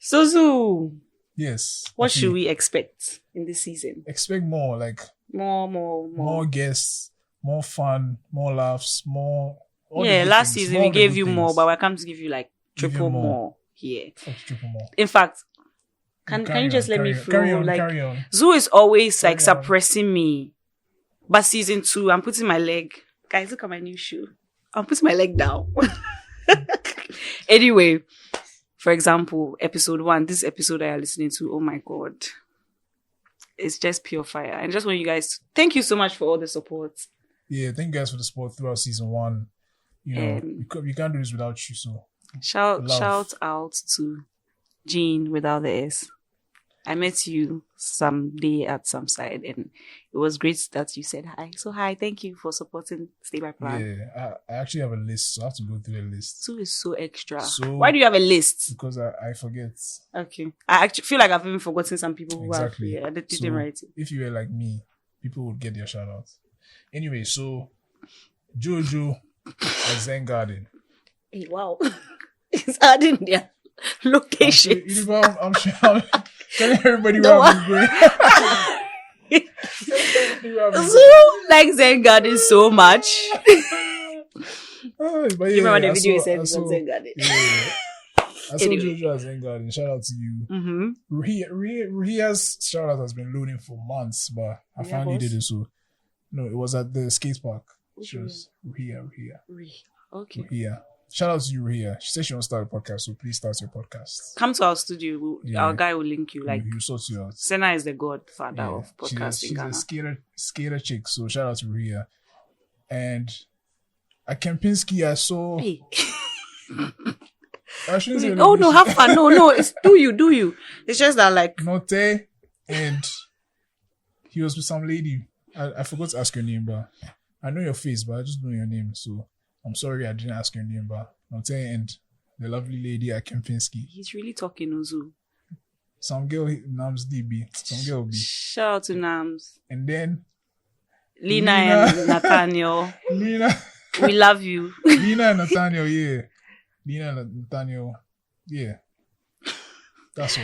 So Zuu, Yes. what should we expect in this season? Expect more, like More. guests, more fun, more laughs, more. Yeah, last season we gave you more, but we're coming to give you like triple more here. Triple more. In fact, can you just let me flow? Carry on. Zuu is always like suppressing me. But season 2, I'm putting my leg. Guys, look at my new shoe. I'm putting my leg down. Anyway, for example, episode 1, this episode I are listening to, oh my God. It's just pure fire. And just want you guys, thank you so much for all the support. Yeah, thank you guys for the support throughout season 1. You know, we can't do this without you, so. Shout out to Jean without the S. I met you someday at some side, and it was great that you said hi. So hi, thank you for supporting Stay by Plan. Yeah, I actually have a list, so I have to go through the list. Zuu is so extra. Why do you have a list? Because I forget. Okay. I actually feel like I've even forgotten some people who exactly. They didn't write it. If you were like me, people would get their shout outs. Anyway, so Jojo at Zen Garden. Hey, wow. It's adding their location. I'm sure I'm telling everybody where I'm going. Zuu likes Zen Garden so much. But yeah, you remember the video you said on Zen Garden? Yeah. I saw Jojo at Zen Garden. Shout out to you. Mm-hmm. Ruhia's shout out has been loading for months, but I finally did it. So, no, it was at the skate park. She was Ruhia. Okay. Ruhia. Shout out to you, Ruhia. She said she wants to start a podcast, so please start your podcast. Come to our studio. Our guy will link you. Like, you sort you out. Senna is the godfather of podcasting. She's a skater chick, so shout out to Ruhia. And at Kempinski, I saw. Hey. I shouldn't say no, have fun. No, it's do you. It's just that like Note, and he was with some lady. I forgot to ask your name, but I know your face, but I just know your name. So I'm sorry I didn't ask your name, but Note and the lovely lady at Kempinski. He's really talking, Zuu. Some girl Nams DB. Some girl B. Shout out to Nams. And then Lina and Nathaniel. Lina. We love you. Lina and Nathaniel, yeah. Lina and Nathaniel, yeah. That's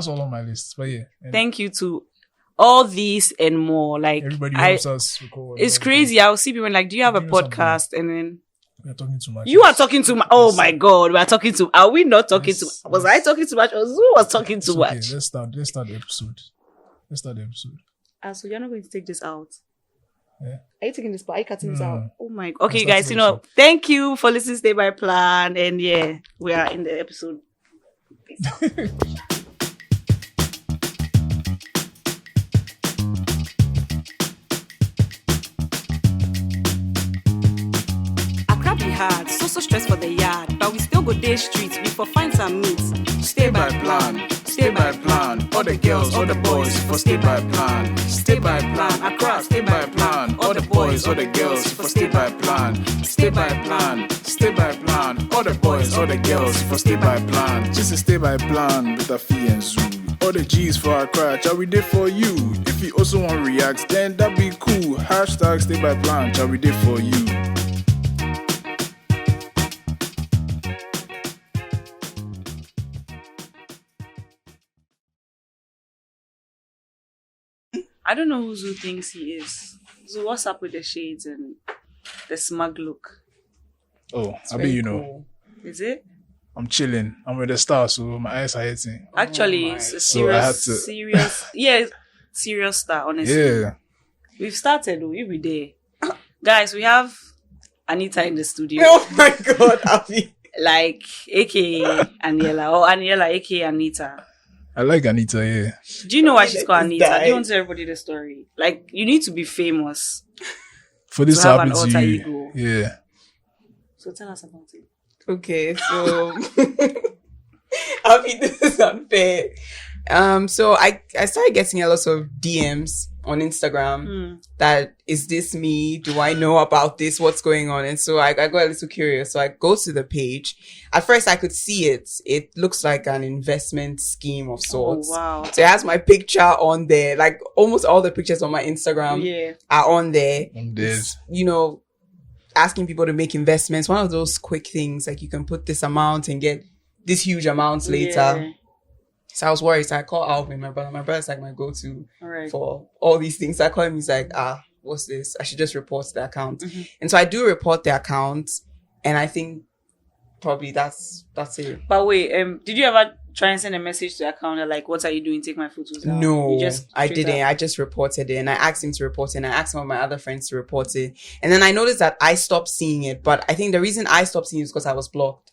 all on my list. But yeah. Thank you to all these and more. Like everybody helps us record. It's crazy. I'll see people like, do you have a podcast? And then we are talking too much. You are talking too much. Oh my God, we are talking too. Are we not talking too? Was I talking too much, or Zuu was talking too much? Okay, let's start the episode. So you're not going to take this out. Yeah. Are you taking this part? Are you cutting this out? Oh my God. Okay, guys, thank you for listening to Stay by Plan. And yeah, we are in the episode. Accra be hard, so stress for the yard. But we still go day streets, we for find some meats. Stay by plan. Stay by plan. All the girls, all the boys, for stay by plan. Stay by plan. Accra, stay by plan. All the boys, all the girls, for stay by plan. Stay by plan. Stay by plan. All the boys, all the girls, for stay by plan. Just stay by plan with Afi and Zuu. All the G's for Accra, shall we do for you? If you also want react, then that be cool. Hashtag stay by plan, shall we do for you? I don't know who Zuu thinks he is. Zuu, what's up with the shades and the smug look? Oh, I bet you know. Is it? I'm chilling. I'm with the star, so my eyes are hitting. Actually, it's a serious star, honestly. Yeah. We've started, we'll be there. Guys, we have Anita in the studio. Oh my God, Afi. Like, aka Aniela, or Aniela, aka Anita. I like Anita, yeah. Do you know why she's called Anita? Do you want to tell everybody the story? Like, you need to be famous for this to have happen an alter to you. ego. Yeah. So tell us about it. Okay, so Afi, this is unfair. So I started getting a lot of DMs on Instagram that, is this me? Do I know about this? What's going on? And so I got a little curious. So I go to the page. At first I could see it. It looks like an investment scheme of sorts. Oh, wow. So it has my picture on there. Like almost all the pictures on my Instagram are on there. It's, asking people to make investments. One of those quick things, like you can put this amount and get this huge amounts later. So I was worried. So I called Alvin, my brother. My brother's like my go-to Right. for all these things. So I call him. He's like, what's this? I should just report the account. And so I do report the account, and I think probably that's it. But wait, did you ever try and send a message to the account like, what are you doing? Take my photos out? No, You just I straight didn't. up- I just reported it, and I asked him to report it, and I asked some of my other friends to report it. And then I noticed that I stopped seeing it, but I think the reason I stopped seeing it is because I was blocked.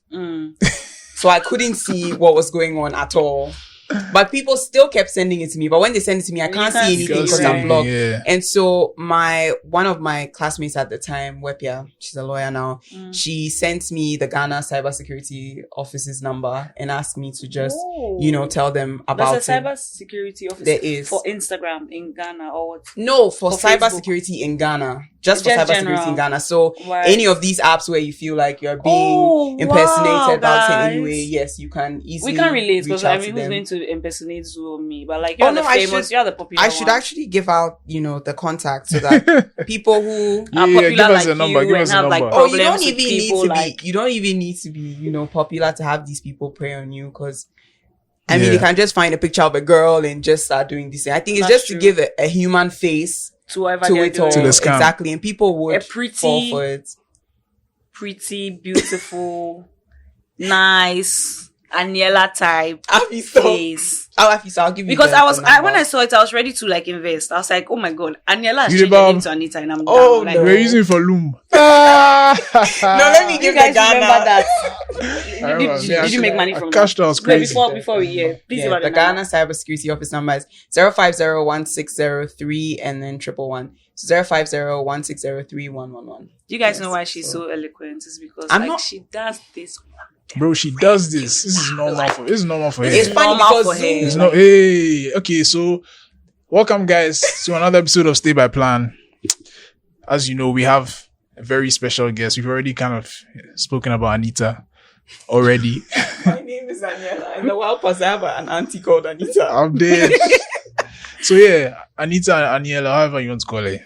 So I couldn't see what was going on at all. But people still kept sending it to me. But when they send it to me, I can't see anything because I'm blocked. Yeah. And so one of my classmates at the time, Wepia, she's a lawyer now, she sent me the Ghana Cybersecurity Office's number and asked me to just, tell them about There's a it. cybersecurity office There is. for Instagram in Ghana or what? No, for For Facebook. cybersecurity in Ghana. Just for Just cybersecurity general. in Ghana. So Right. any of these apps where you feel like you're being impersonated about it anyway, yes, you can easily. We can't relate because reach out I mean, to who's them. going to impersonate Zuu or me? But like, you're the I famous, should- you're the popular I should one. actually give out, the contact so that people who Are Yeah, popular give us like a number, you give and us a have like number. problems you don't with even need people to like be. You don't even need to be, popular to have these people prey on you. Because I mean, Yeah. you can just find a picture of a girl and just start doing this. I think it's That's just true. to give a human face to whatever to they're it all. doing. To the scam. Exactly, and people would A pretty- fall for it. Pretty, beautiful, nice, Aniela type Afi, stop. face. I'll give you Because the when number. I saw it, I was ready to like invest. I was like, oh my god, Aniela has You changed the her name bomb. to Anita, and I'm Oh, down. Like, no. We're using it for loom. No, let me you give guys the Ghana. remember that? I remember. Did you make money I from cashed out Wait, crazy. before we hear, please give Yeah, out the the Ghana number. Cybersecurity Office number is 0501603 and then 111. So 05016031111. Do you guys Yes, know why she's so- so eloquent? It's because I'm like not- she does this. Bro, she does this. This is normal for. This is normal for her. It's funny normal because for her. It's not. Hey, okay. So, welcome, guys, to another episode of Stay by Plan. As you know, we have a very special guest. We've already kind of spoken about Anita already. My name is Aniela. In the wild past, I have an auntie called Anita. I'm dead. So yeah, Anita and Aniela, however you want to call her,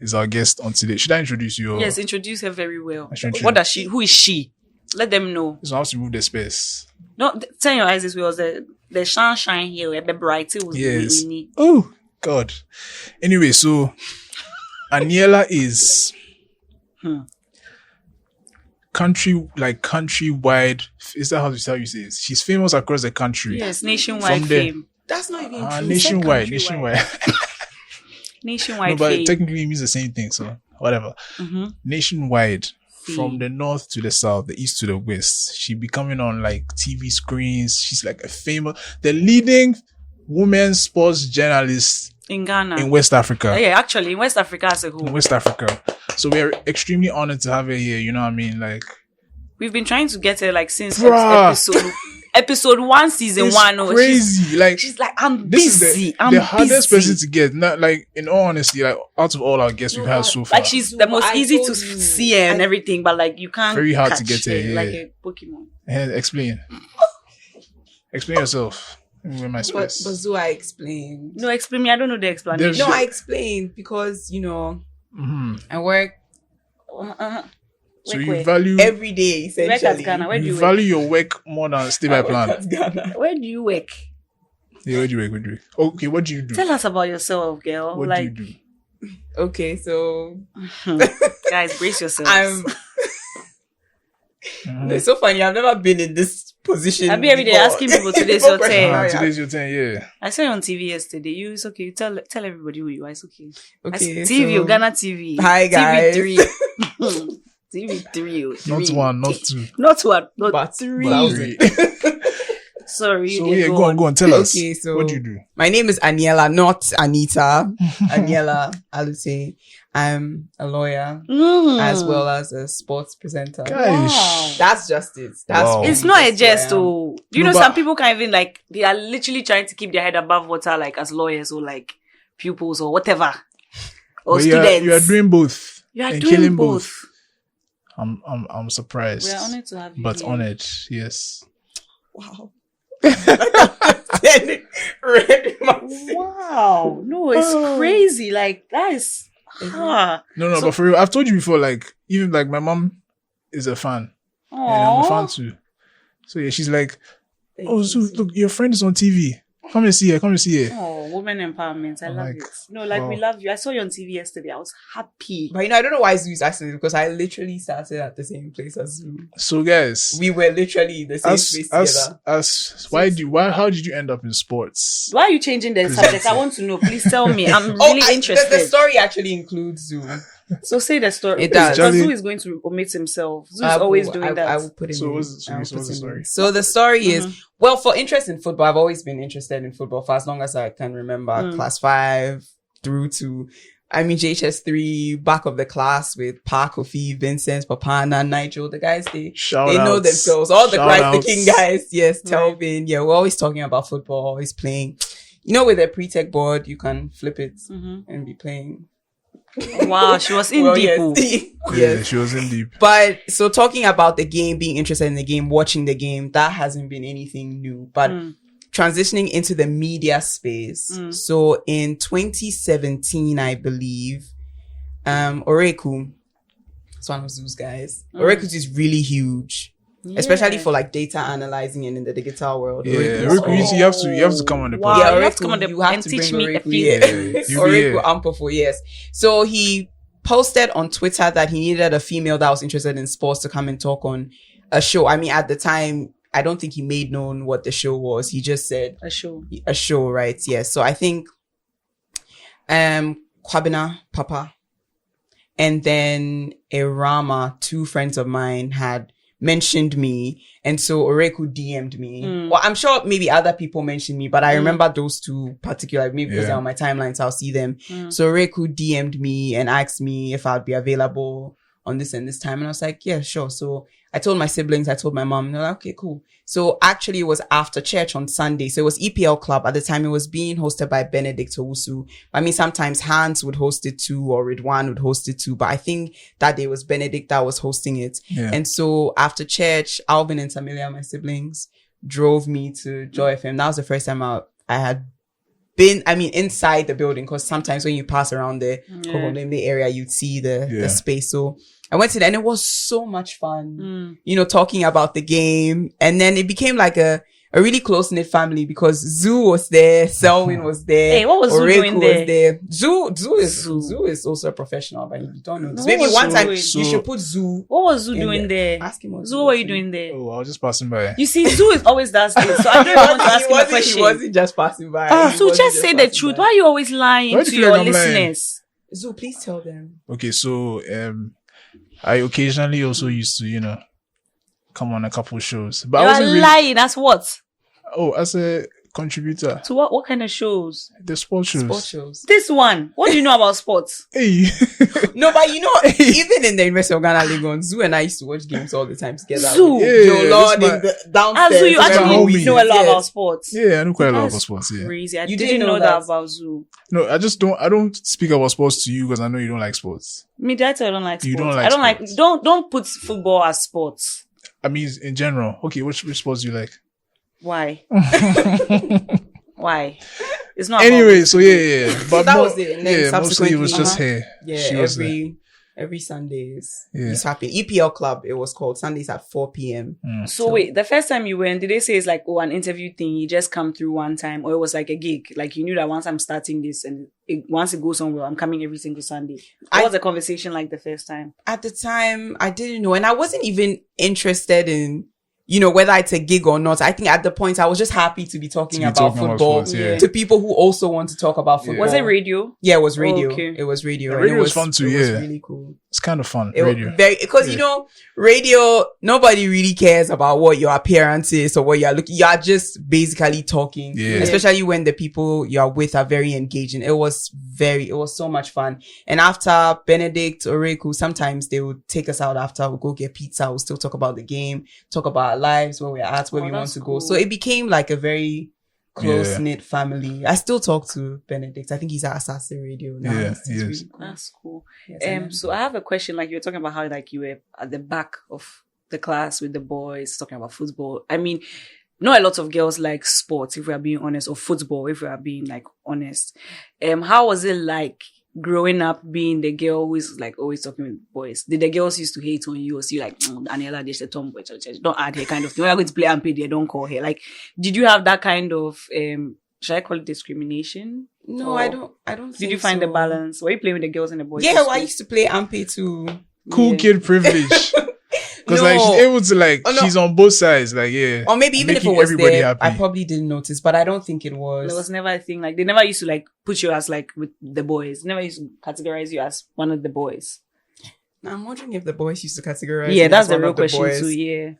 is our guest on today. Should I introduce you? Or Yes, introduce her very well. I should introduce- What does she? Who is she? Let them know. So I have to move the space. No, turn your eyes this way. Was the shine here? The bright. It was Yes. we need. Oh God. Anyway, so Aniela is countrywide. Is that how you say it? She's famous across the country. Yes, nationwide From the- fame. That's not even true. Nationwide. Nationwide No, but fame. it technically means the same thing. So whatever. Nationwide, from the north to the south, the east to the west. She be coming on like TV screens. She's like the leading women sports journalist in Ghana. in West Africa. Yeah, actually, in West Africa as a In whole. West Africa. So we're extremely honored to have her here. You know what I mean? Like, We've been trying to get her like since Bruh. episode 1, season it's 1. Oh, crazy. Like, she's like, I'm this busy. is I'm the hardest busy. person to get. Not like, in all honesty, like out of all our guests we've had so far. Like she's the most I easy to told you. see her and everything, but like you can't. Very hard to catch get her, her yeah. like a Pokemon. Explain. Explain yourself. With my But space. Zuu, I explained. No, explain me. I don't know the explanation. There's- No, I explained because, I work So Work you where? value every day, You work at essentially. Ghana. Where do you you work? value your work more than Stay by Plan. At Ghana. Where do you work? Yeah, where do you work? Where do you work? Okay, what do you do? Tell us about yourself, girl. What like, do you do? Okay, so guys, brace yourselves. I'm. It's so funny. I've never been in this position. I'll be every day before. asking people today's Before your question turn. mark. Today's your turn, yeah. I saw you on TV yesterday. It's okay. Tell everybody who you are. It's okay. Okay, TV, so- Ghana TV. Hi, guys. TV3. TV3. Not one, not two. Not one, not But three. but- Three. Sorry. So you yeah, did go on. Tell us. Okay, so what do you do? my name is Aniela, not Anita. Aniela Alute. I'm a lawyer as well as a sports presenter. Gosh. That's just it. That's Wow. It's really not a just who I jest, am. oh. Do you No, know but- some people can't even like, they are literally trying to keep their head above water, like as lawyers or like pupils or whatever. Or But students. you are doing both. You are and doing killing both. I'm surprised. We are honored to have you. But here. honored, yes. Wow. Red massive. Wow. No, it's crazy. Like, that is. No, but for real, I've told you before, like, even like my mom is a fan. And I'm a fan too. So yeah, she's like, oh, Zuu, look, your friend is on TV. Come and see here. Oh, women empowerment. I love like, it. No, like wow. we love you. I saw you on TV yesterday. I was happy. But I don't know why Zoo's asking because I literally started at the same place as Zoo. So guys, We were literally in the same place together. How did you end up in sports? Why are you changing the subject? I want to know. Please tell me. I'm Oh, really interested. the story actually includes Zoo. So say the story. It does. Because Zoo is going to omit himself. Zoo is always doing that. I will put him So in. what's the I will story? put him in. So the story is, well, for interest in football, I've always been interested in football for as long as I can remember. Class 5 through to, JHS3, back of the class with Park, Ofi, Vincent, Papana, Nigel. The guys, they know themselves. All the guys, the king guys. Yes, Telvin. Yeah, we're always talking about football, always playing. You know, with a pre-tech board, you can flip it and be playing. Wow, she was in deep. Yeah, she was in deep. But so talking about the game, being interested in the game, watching the game, that hasn't been anything new. But transitioning into the media space. So in 2017, I believe, Oreku, it's one of Zoo's guys. Oreku is really huge. Yeah. Especially for like data analyzing and in the digital world. Yeah, Oreku, you have to come on the Wow. podcast. yeah, you have to Oreku, come on the you have and to teach bring me a Oreku, few yeah. things. You be Oreku here. Ampofo, yes. So he posted on Twitter that he needed a female that was interested in sports to come and talk on a show. I mean, at the time, I don't think he made known what the show was. He just said A show, right? Yes. So I think Kwabena, Papa, and then Erama, two friends of mine had mentioned me, and so Oreku DM'd me. Well, I'm sure maybe other people mentioned me, but I remember those two particularly, maybe because they're on my timelines, I'll see them. So Oreku DM'd me and asked me if I'd be available on this and this time, and I was like, yeah, sure. So I told my siblings, I told my mom, and they're like, okay, cool. So actually it was after church on Sunday. So it was EPL Club. At the time it was being hosted by Benedict Owusu. I mean, sometimes Hans would host it too, or Ridwan would host it too. But I think that day was Benedict that was hosting it. Yeah. And so after church, Alvin and Samilia, my siblings, drove me to Joy FM. That was the first time I had been, inside the building, because sometimes when you pass around the Kokomlemle area, you'd see the space. So I went to that and it was so much fun, talking about the game. And then it became like a really close-knit family because Zoo was there, Selwyn was there. Hey, what was Zoo doing there? Zoo is also a professional, but you don't know this. Maybe was one Zoo time doing? you should put Zoo. What was Zoo doing there? Ask him what Zoo, what were you doing there? Oh, I was just passing by. You see, Zoo is always does this, so I don't want to ask him a question. He wasn't just passing by. So just say the truth. Why are you always lying Why do to you feel your like I'm lying? listeners? Zoo, please tell them. Okay, so I occasionally also used to, come on a couple shows, but You I are wasn't really. lying. As what? Oh, as a contributor, To what kind of shows? the sports shows. Sports shows. This one. What do you know about sports? Hey, No, but even in the University of Ghana, Legon, Zoo and I used to watch games all the time together. Zoo? Yeah, Joe Lord this in the downstairs. So you that's my actually homie. know a lot Yes. about sports. yeah, I know quite a lot about That's sports. Yeah, Crazy. I You didn't didn't know know that that? about Zoo. no, I don't speak about sports to you because I know you don't like sports. Me, that's why I don't like sports. You don't like I don't sports. don't put football as sports. I mean, in general. Okay, which sports do you like? Why? Why? It's not. Anyway, so yeah. But that more- was it. And then mostly it was subsequently, just her. Yeah, She was there. every Sundays. Yeah. It's happening. EPL Club, it was called Sundays at 4 p.m. So wait, the first time you went, did they say it's like an interview thing? You just come through one time, or it was like a gig? Like you knew that once I'm starting this, and once it goes somewhere, I'm coming every single Sunday. What was the conversation like the first time? At the time, I didn't know. And I wasn't even interested in, whether it's a gig or not. I think at the point, I was just happy to be talking about football sports, yeah. to people who also want to talk about football. Was it radio? Yeah, it was radio. Oh, okay. It was radio. Yeah, and radio it was fun too, It was yeah. really cool. It's kind of fun. It was Radio. because radio, nobody really cares about what your appearance is or what you're looking. You are just basically talking. Yeah. Especially when the people you are with are very engaging. It was so much fun. And after Benedict or Reku, sometimes they would take us out after, we'll go get pizza. We'll still talk about the game, talk about our lives, where we're at, where we want that's to cool. go. So it became like a very close-knit family. I still talk to Benedict. I think he's at Assassin Radio now. Yeah, He's he is. really cool. That's cool. Yes, I know. So I have a question. Like you were talking about how like you were at the back of the class with the boys talking about football. I mean, not a lot of girls like sports, if we are being honest, or football, if we are being like honest. How was it like growing up being the girl who is like always talking with boys? Did the girls used to hate on you or see like, Aniela, this the tomboy, don't add her kind of thing. When you're going to play and play there, don't call her. Like, did you have that kind of should I call it discrimination? No, Or I don't Did think you find the so. balance? Were you playing with the girls and the boys? Yeah, at well, I school? used to play Ampe too. Cool Yeah. kid privilege. Because like she's able to like Oh, no. she's on both sides. Like yeah. Or maybe even if it making was everybody there, happy. I probably didn't notice, but I don't think it was. There was never a thing like they never used to like put you as like with the boys. Never used to categorize you as one of the boys. Now, I'm wondering if the boys used to categorize. Yeah, me that's as the one real of the question boys. too. Yeah,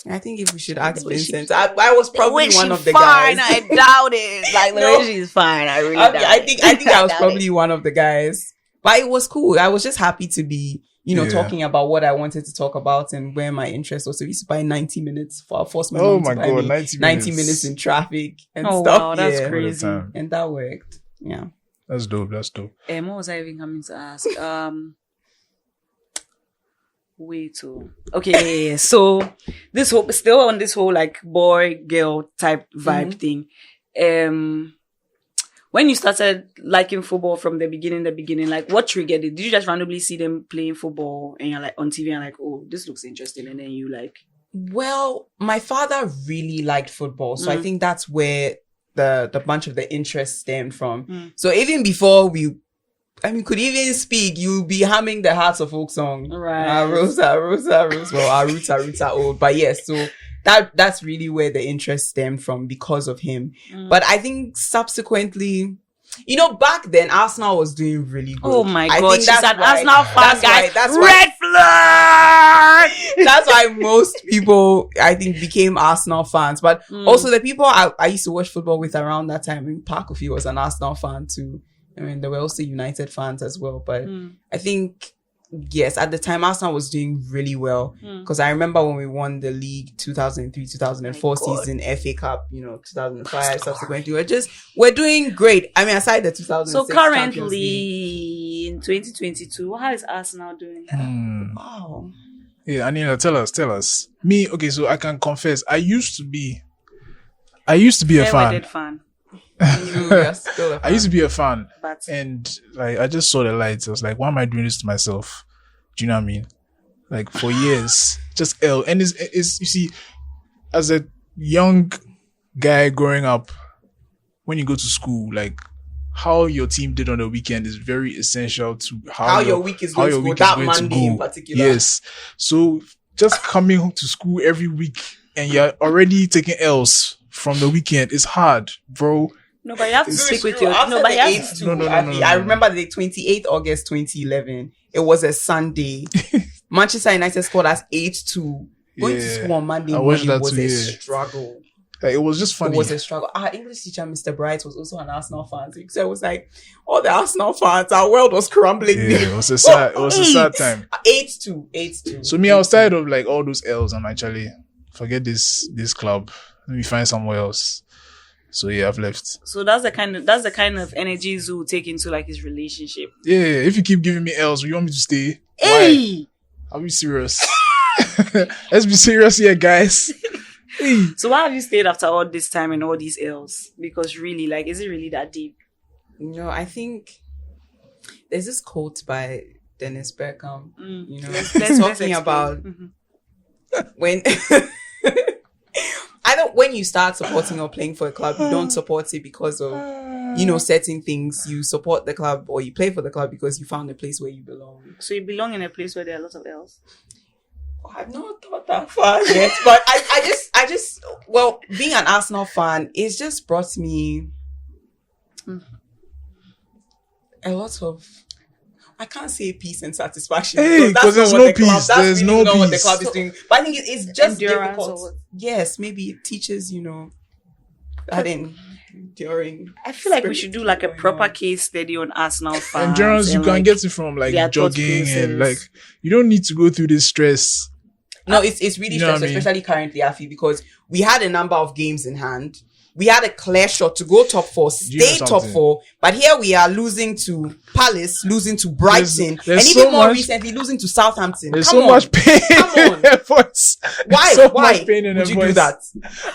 I think if we should ask way she- Vincent, I was probably one of the fine. guys. I doubt it. Like the No. way she's fine. I really I, doubt I it. think I was doubt probably it. one of the guys, but it was cool. I was just happy to be, Yeah. talking about what I wanted to talk about and where my interest was. So we used to buy 90 minutes for our first Oh mom to my buy god, me 90 90 minutes. minutes in traffic and Oh stuff. wow, that's yeah. All the crazy. time. And that worked. Yeah. That's dope. That's dope. What was I even coming to ask? Wait. Okay. So this whole still on this whole like boy girl type vibe thing. When you started liking football from the beginning, like what triggered it? Did you just randomly see them playing football and you're like on TV and like, oh, this looks interesting, and then you like, Well, my father really liked football, so I think that's where the bunch of the interest stemmed from. So even before could even speak, you'll be humming the Hearts of Oak song. Right. Rosa, Rosa, Rosa. Well, our roots are old, but yes, so that's really where the interest stemmed from because of him. But I think subsequently, back then Arsenal was doing really good. oh my I god, think she's that's an why- Arsenal fan, guys. That's why. Red flag. That's why most people, I think, became Arsenal fans. But also the people I used to watch football with around that time, I mean, Parkofi was an Arsenal fan too. I mean, there were also United fans as well. But I think, yes, at the time, Arsenal was doing really well. Because I remember when we won the league 2003-2004 season, FA Cup, 2005, subsequently. We're doing great. I mean, aside the 2006 So Champions League. currently in 2022, how is Arsenal doing? Wow. Yeah, Aniela, tell us. Me, okay, so I can confess, I used to be a fan. fan. You're still a I used to be a fan, But and like I just saw the lights. I was like, why am I doing this to myself? Do you know what I mean? Like for years, just L. And it's you see, as a young guy growing up, when you go to school, like how your team did on the weekend is very essential to how your week is how going your to go. week is That going to Monday in go. particular. Yes. So just coming home to school every week and you're already taking L's from the weekend is hard, bro. no, but you have to It's stick with true. your After no, but the you have 8th to, No, I remember the 28th August 2011. It was a Sunday. Manchester United scored us 8-2. Going to Yeah. school on Monday I watched morning that was too, a yeah. struggle. Like, it was just funny. It was a struggle. Our English teacher, Mr. Bright, was also an Arsenal fan. So it was like, all the Arsenal fans, our world was crumbling. Yeah, it was a sad time. 8-2. So me, I was tired of like all those L's. I'm actually forget this club. Let me find somewhere else. So yeah, I've left. so that's the kind of energy Zuu will take into like his relationship. Yeah, if you keep giving me L's, you want me to stay? Why? Hey! Are we serious? Let's be serious here, guys. Hey. So why have you stayed after all this time and all these L's? Because really, like, is it really that deep? I think there's this quote by Dennis Bergkamp, Let's talking explain. about Mhm. when when you start supporting or playing for a club, you don't support it because of certain things. You support the club or you play for the club because you found a place where you belong. So you belong in a place where there are a lot of L's. I've not thought that far yet, but I just being an Arsenal fan, it's just brought me a lot of, I can't say peace and satisfaction. Hey, that's 'cause there's not no what the club- peace. that's There's really no not what the peace. club is doing. But I think it's just Endurance difficult. or what? Yes, maybe it teaches, that enduring. I feel like we spirit should do like a going proper on. case study on Arsenal fans. Endurance, you and, can like, get it from like their thought jogging and like process. you don't need to go through this stress. No, it's really You know what stressful, I mean? especially currently, Afi, because we had a number of games in hand. We had a clear shot to go top four, you know stay top something? four, but here we are losing to Palace, losing to Brighton, There's and so even more much- recently losing to Southampton. There's Come so on. much pain Come in on. their voice. Why? So Why much pain in would their you do voice. that?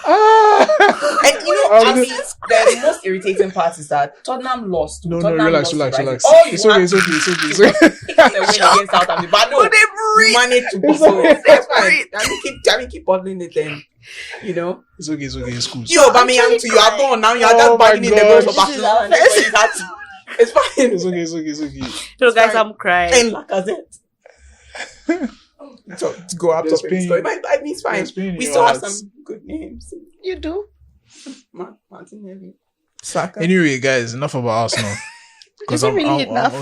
Ah! And Oh, I mean, the most irritating part is that Tottenham lost. No, Tottenham relax. lost to Brighton. It's All you okay, want it's okay. is a win against Southampton, but no, you managed to bottle it. That's fine. I mean, keep bottling it then. You know? It's okay. It's cool. You Aubameyang too. You are gone now. You are just bagging in the goals for This is our Barcelona. Everybody's happy. It's fine. It's okay. So guys, fine. I'm crying. And Lacazette. To go up They're top and Spain. score. But I mean, it's fine. They're Spain in We your still have hearts. some good names. You do? Martinelli. Saka. Anyway, guys, enough about Arsenal. Because Is it really enough?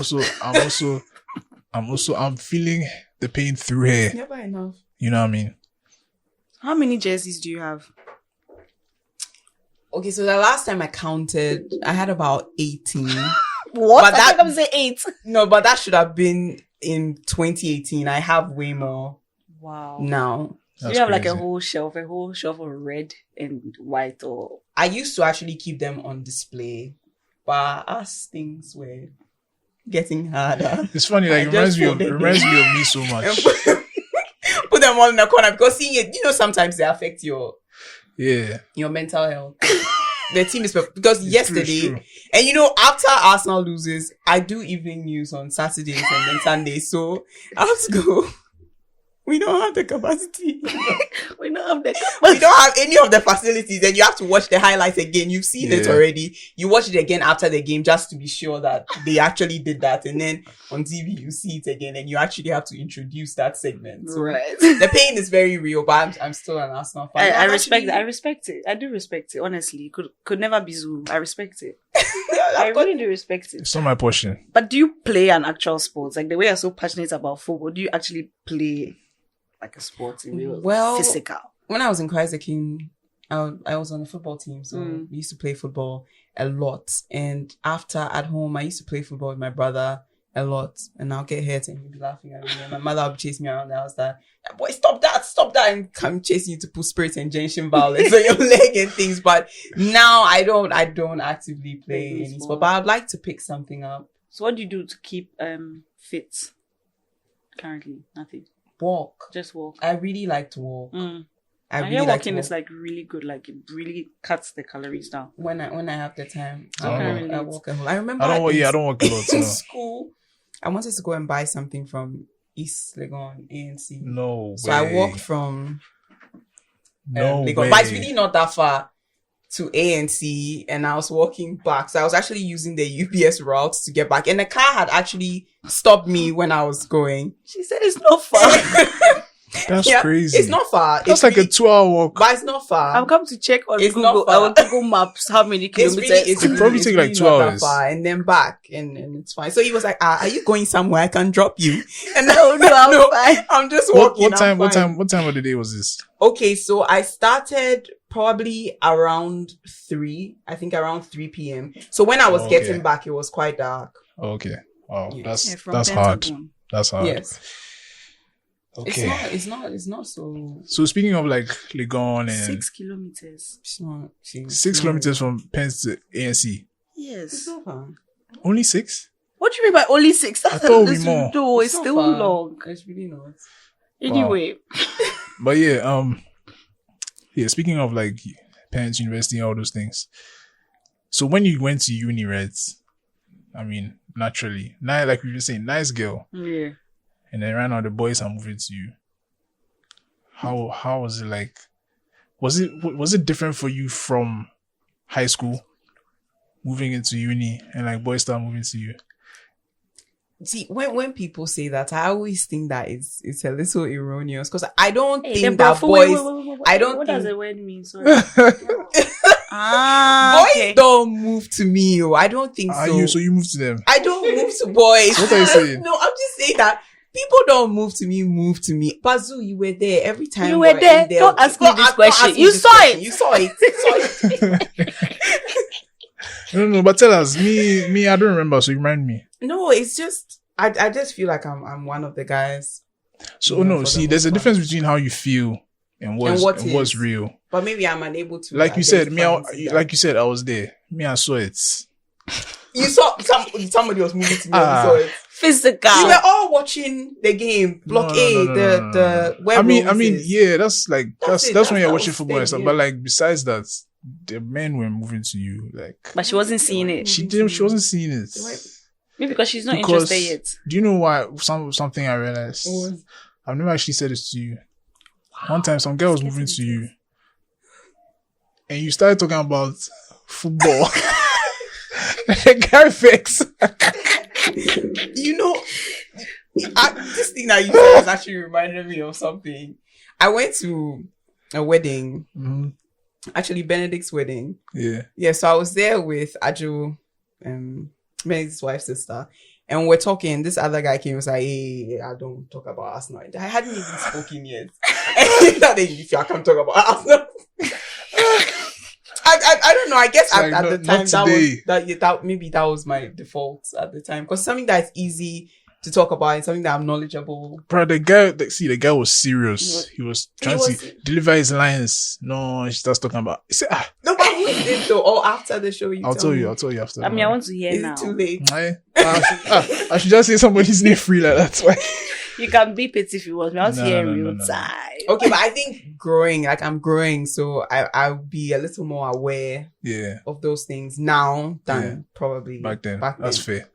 I'm feeling the pain through here. Never enough. You know what I mean? How many jerseys do you have? Okay, so the last time I counted, I had about 18. What? But I that- think I'm saying 8. No, but that should have been in 2018. I have way more Wow. now. So That's you have like a crazy. whole shelf of red and white or I used to actually keep them on display, but as things were getting harder, It's funny, like I it just reminds folded me of me so and much. put them all in the corner because seeing it, sometimes they affect your Yeah. mental health. The team is because It's yesterday, true. and after Arsenal loses, I do evening news on Saturdays and then Sundays, so I have to go. We don't have the capacity. we don't have that. We don't have any of the facilities, and you have to watch the highlights again. You've seen it Yeah. already. You watch it again after the game just to be sure that they actually did that, and then on TV you see it again, and you actually have to introduce that segment. So Right. the pain is very real, but I'm still an Arsenal fan. I I'm respect actually- it. I respect it. I do respect it. Honestly, could never be Zuu. I respect it. I've I got- really do respect it. It's not my portion. But do you play an actual sport? Like the way you're so passionate about football, do you actually play like a sport in real Well, physical? when I was in Kaiser King, I was on the football team, so Mm. we used to play football a lot. And after at home, I used to play football with my brother a lot, and I'll get hurt and he'd be laughing at me. And my mother would chase me around the house that, boy, stop that, and come chasing you to put spirits and gentian violence on your leg and things. But now I don't actively play Play any sport. sport, but I'd like to pick something up. So what do you do to keep fit? Currently, nothing. Walk. Just walk. I really like to walk. I I really hear like to walking walk. is like really good. Like it really cuts the calories down. when I have the time. I don't know. I walk a whole. I remember I don't work a lot. in So. school, I wanted to go and buy something from East Legon ANC. No So way. I walked from No Legon, way. but it's really not that far to ANC, and I was walking back. So I was actually using the UPS route to get back, and the car had actually stopped me when I was going. She said it's not far. That's Yeah, crazy. It's not far. That's It's like a really- 2-hour walk. but it's not far. I've come to check on It's Google. not far. Our Google Maps. How many kilometers? It'd probably take like 2 not that hours. far, and then back, and it's fine. So he was like, "Are you going somewhere? I can drop you." And No, no, I'm fine. I'm just What walking. time? I'm What fine. time? What time of the day was this? Okay, so I started probably around 3. I think around 3 p.m. So when I was Okay. getting back, it was quite dark. Oh, okay. Wow, Yeah. that's Yeah, from that's hard. Pentagon. That's hard. Yes, Okay. it's not so. So speaking of like Legon and 6 kilometers. It's not. It's 6 not- kilometers from Pence to ANC, Yes. It's not far. only 6? What do you mean by only 6? That's thought it would be it's more. No, it's not still far. long. It's really not. Anyway, But yeah. Speaking of like Pence University and all those things. So when you went to uni, right? I mean, naturally, like we were saying, nice girl, yeah. and then right now the boys are moving to you. How was it like? Was it different for you from high school, moving into uni, and like boys start moving to you? See, when people say that, I always think that it's a little erroneous because I don't Hey, think then, that bro, boys. wait. I don't What think- does the word mean? Sorry. Boys Okay. don't move to me. I don't think Are so. you? So you moved to them? I don't move to boys. What are you saying? No, I'm just saying that people don't move to me. Move to me. Bazu, you were there every time. You we were there. in Don't ask me this don't question. ask me You this saw question. it. You saw it. You saw it. No, but tell us. Me, I don't remember. So you remind me. No, it's just I just feel like I'm one of the guys. So Yeah, no, for the see, there's a most difference between how you feel and what's is. real. But maybe I'm unable to. Like you said, identify and see that. like you said, I was there. Me, I saw it. you saw somebody was moving to me. Ah. And you saw it. Physical. We were all watching the game, Block No, A, no, no, no. the where I mean, Rose is. yeah, that's like That's it, that's when that's you're how watching it's football and been, stuff. yeah. But like besides that, the men were moving to you. Like But she wasn't seeing it. she wasn't seeing it. Maybe because she's not Because- interested yet. Do you know why? Something I realized. What? I've never actually said this to you. One time, some girl was moving to you, and you started talking about football. The guy fix. You know, this thing that you said has actually reminded me of something. I went to a wedding, actually Benedict's wedding. Yeah. So I was there with Aju, Benedict's wife's sister, and we're talking. This other guy came and was like, "Hey, I don't talk about Arsenal." I hadn't even spoken yet. If I can't talk about Arsenal. I don't know. I guess at the time that was my default at the time, because something that's easy to talk about and something that I'm knowledgeable. Bro, the guy was serious. He was trying to deliver his lines. No, she starts talking about. No, but who did it though? Or after the show, I'll tell you after. I mean, I want to hear Is now. it too late? I should just say somebody's name free like that. Why? You can beep it if you want. I want to hear in real time. Okay, but I think I'm growing, so I'll be a little more aware of those things now than probably back then. That's fair.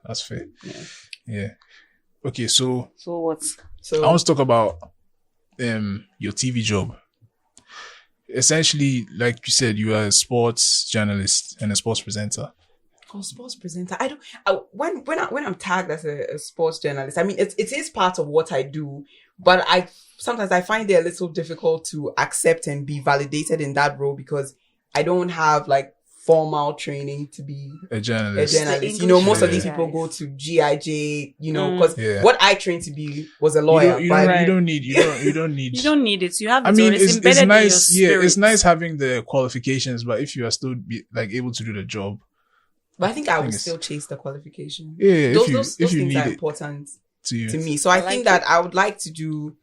Yeah. Okay, so what? I want to talk about your TV job. Essentially, like you said, you are a sports journalist and a sports presenter. Oh, sports presenter. When I'm tagged as a sports journalist, I mean it is part of what I do, but sometimes I find it a little difficult to accept and be validated in that role because I don't have like formal training to be a journalist. You know, most of these people go to GIJ, you know, because what I trained to be was a lawyer. You don't need You don't need it. You have. I mean, it's embedded nice. In your spirit. It's nice having the qualifications, but if you are still able to do the job. But I think I would still chase the qualification. Yeah, those things are important to me. So I think that I would like to do,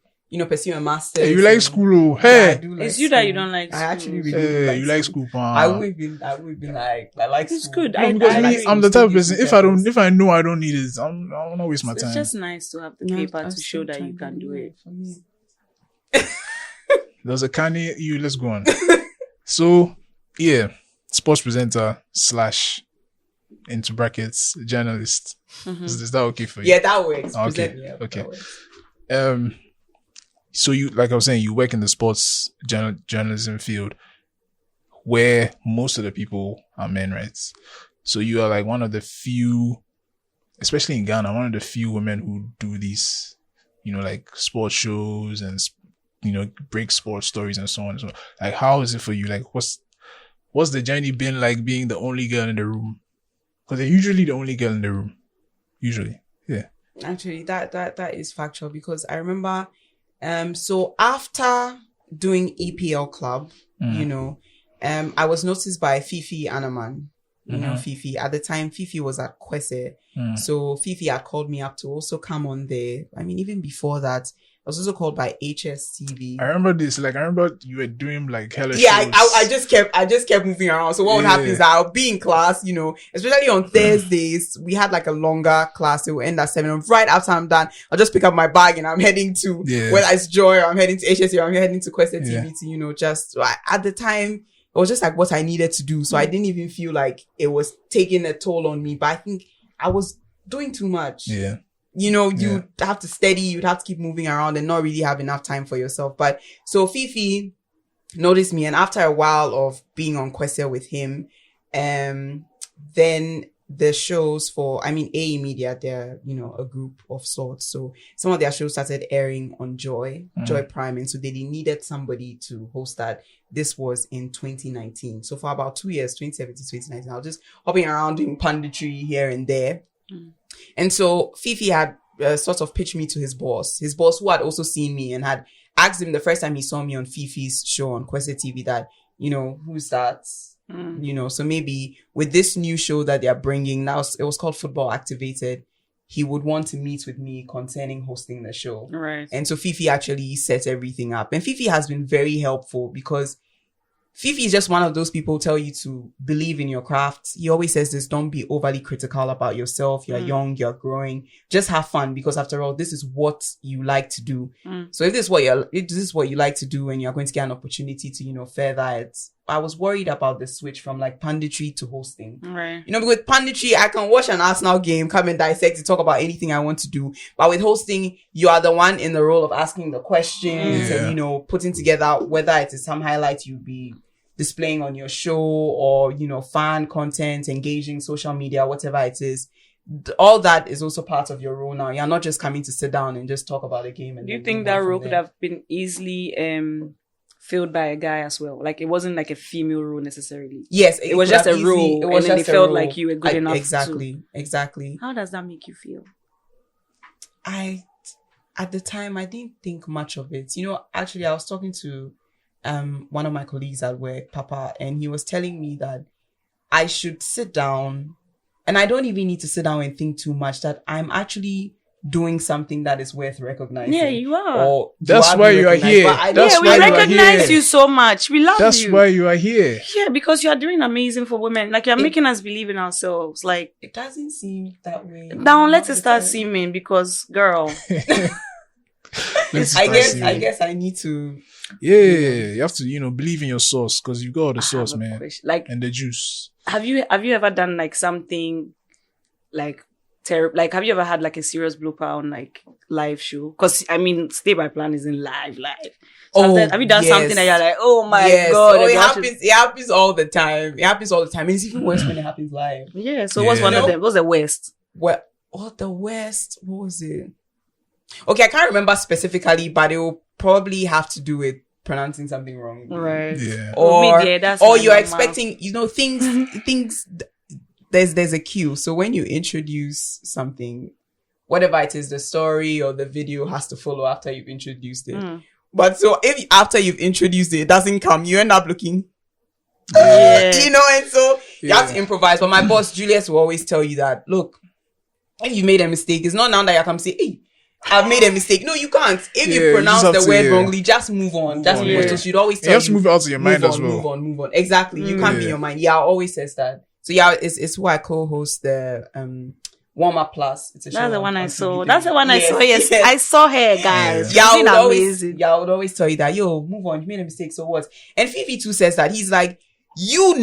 pursue a master's. Hey, you like school? Hey, I do like it's school. you that you don't like school. I actually really do like you like school, man. I would be like, I like it's school. good. I'm the type of person. If I know I don't need it, I'm not waste my time. It's just nice to have the paper to show that you can do it. For me. There's a Kanye. Let's go on. So, yeah, sports presenter / into brackets journalist. Is that okay for you? Yeah, that works. Okay. So you, like I was saying, you work in the sports journalism field where most of the people are men, right? So you are like one of the few, especially in Ghana, one of the few women who do these, like sports shows and, break sports stories and so on and so on. Like, how is it for you? Like, what's the journey been like being the only girl in the room? Because they're usually the only girl in the room. Usually. Yeah. Actually, that is factual because I remember, so after doing EPL Club, I was noticed by Fifi Anaman. You know, Fifi. At the time, Fifi was at Kwese. So Fifi had called me up to also come on there. I mean, even before that, I was also called by HSTV. I remember this. Like, I remember you were doing like hella shows. I just kept moving around. So what would happen is that I'll be in class, especially on Thursdays. We had like a longer class. It will end at 7. Right after I'm done, I'll just pick up my bag and I'm heading to whether it's Joy or I'm heading to HSTV or I'm heading to Kwese TV to, at the time, it was just like what I needed to do. So I didn't even feel like it was taking a toll on me. But I think I was doing too much. Yeah. You'd have to steady, you'd have to keep moving around and not really have enough time for yourself. But so Fifi noticed me, and after a while of being on Kwese with him, then the shows for, AE Media, they're, a group of sorts. So some of their shows started airing on Joy Prime. And so they needed somebody to host that. This was in 2019. So for about 2 years, 2017, 2019, I was just hopping around doing punditry here and there. And so Fifi had sort of pitched me to his boss who had also seen me and had asked him the first time he saw me on Fifi's show on Kwese TV that, who's that? So maybe with this new show that they're bringing now, it was called Football Activated. He would want to meet with me concerning hosting the show. Right. And so Fifi actually set everything up. And Fifi has been very helpful because Fifi is just one of those people who tell you to believe in your craft. He always says this, don't be overly critical about yourself. You're young, you're growing. Just have fun because after all, this is what you like to do. So if this is what you like to do and you're going to get an opportunity to, further it. I was worried about the switch from like punditry to hosting. Right. With punditry, I can watch an Arsenal game, come and dissect it, talk about anything I want to do. But with hosting, you are the one in the role of asking the questions and, putting together whether it is some highlights you'd be displaying on your show or, fan content, engaging social media, whatever it is. All that is also part of your role now. You're not just coming to sit down and just talk about a game. And do you think that role could have been easily filled by a guy as well? Like, it wasn't like a female role necessarily. Yes, it was just a role. And then they felt like you were good enough. Exactly. How does that make you feel? At the time, I didn't think much of it. Actually, I was talking to one of my colleagues at work, Papa, and he was telling me that I should sit down, and I don't even need to sit down and think too much, that I'm actually doing something that is worth recognizing. Yeah, you are. That's why you are here. We recognize you so much. We love you. That's why you are here. Yeah, because you are doing amazing for women. Like, you're making us believe in ourselves. Like, it doesn't seem that way. Now let it start seeming, because, girl. I guess I need to. Yeah, you have to, believe in your sauce, because you got all the sauce, man. Like, and the juice. Have you ever done like something like terrible? Like, have you ever had like a serious blooper on like live show? Because Stay by Plan is in live. So have you done something that you're like, oh my god? It happens all the time. It's even worse when it happens live. Yeah. So what's one of them? What's the worst? The worst? What was it? Okay, I can't remember specifically, but it will probably have to do with pronouncing something wrong. Right. Yeah. Or you're expecting, things, there's a cue. So when you introduce something, whatever it is, the story or the video has to follow after you've introduced it. But so if after you've introduced it doesn't come, you end up looking, and so you have to improvise. But my boss, Julius, will always tell you that, look, if you made a mistake, it's not now that you come say, hey, I've made a mistake. No, you can't. If you pronounce the word wrongly, just move on. So she'd always tell you. You have to move it out of your mind as well. Move on. Exactly. You can't be in your mind. Yeah, always says that. So it's who I co-host the Warm Up Plus. It's a show. That's the one I saw. That's the one I saw. Yes, I saw her, guys. Yeah, I would always tell you that, yo, move on. You made a mistake. So what? And Fifi too says that. He's like, you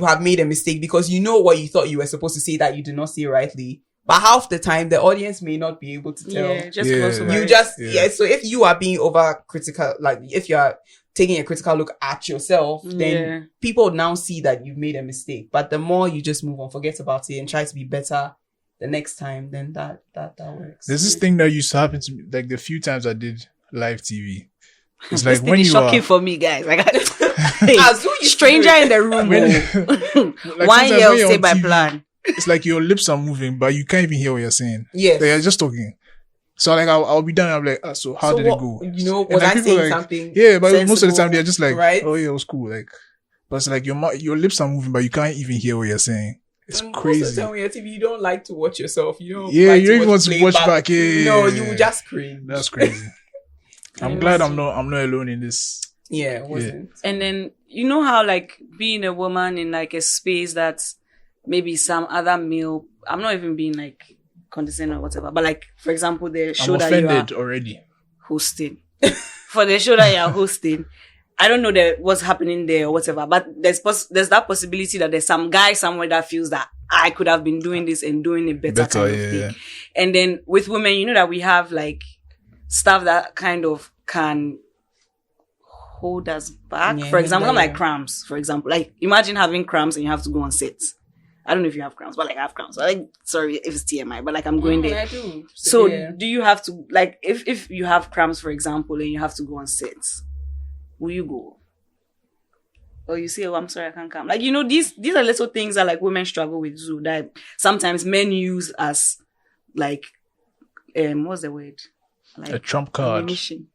have made a mistake because you know what you thought you were supposed to say that you did not say rightly. But half the time, the audience may not be able to tell. Yeah, close over. So if you are being over critical, like if you are taking a critical look at yourself, then people now see that you've made a mistake. But the more you just move on, forget about it, and try to be better the next time, then that works. There's this thing that used to happen to me, like the few times I did live TV. It's like when you shocking for me, guys. Like, stranger in the room. Like 1 year, Stay by Plan. It's like your lips are moving, but you can't even hear what you're saying. Yes. Like, you're just talking. So like I'll be done. I'm like, so how did it go? Was I saying something? Yeah, but most of the time they're just like, right? Oh yeah, it was cool. Like, but it's like your lips are moving, but you can't even hear what you're saying. It's crazy. Most of the time when you're TV, you don't like to watch yourself. You don't. Yeah, you don't even want to watch back. Yeah, no, you will just cringe. That's crazy. I'm glad I'm not alone in this. Yeah, it wasn't. And then you know how like being a woman in like a space that's maybe some other male, I'm not even being like condescending or whatever, but like, for example, the show that you are already hosting, for the show that you are hosting, I don't know what's happening there or whatever, but there's that possibility that there's some guy somewhere that feels that I could have been doing this and doing it better kind of thing. And then with women, you know that we have like stuff that kind of can hold us back. For example, like cramps, for example. Like, imagine having cramps and you have to go on set. I don't know if you have cramps, but like I have cramps. But like, sorry if it's TMI, but like I'm going there. I do. So do you have to, like, if you have cramps, for example, and you have to go on sets, will you go? Or you say, oh, I'm sorry, I can't come. Like, these are little things that like women struggle with too, that sometimes men use as like, what's the word? Like a trump card. Ammunition.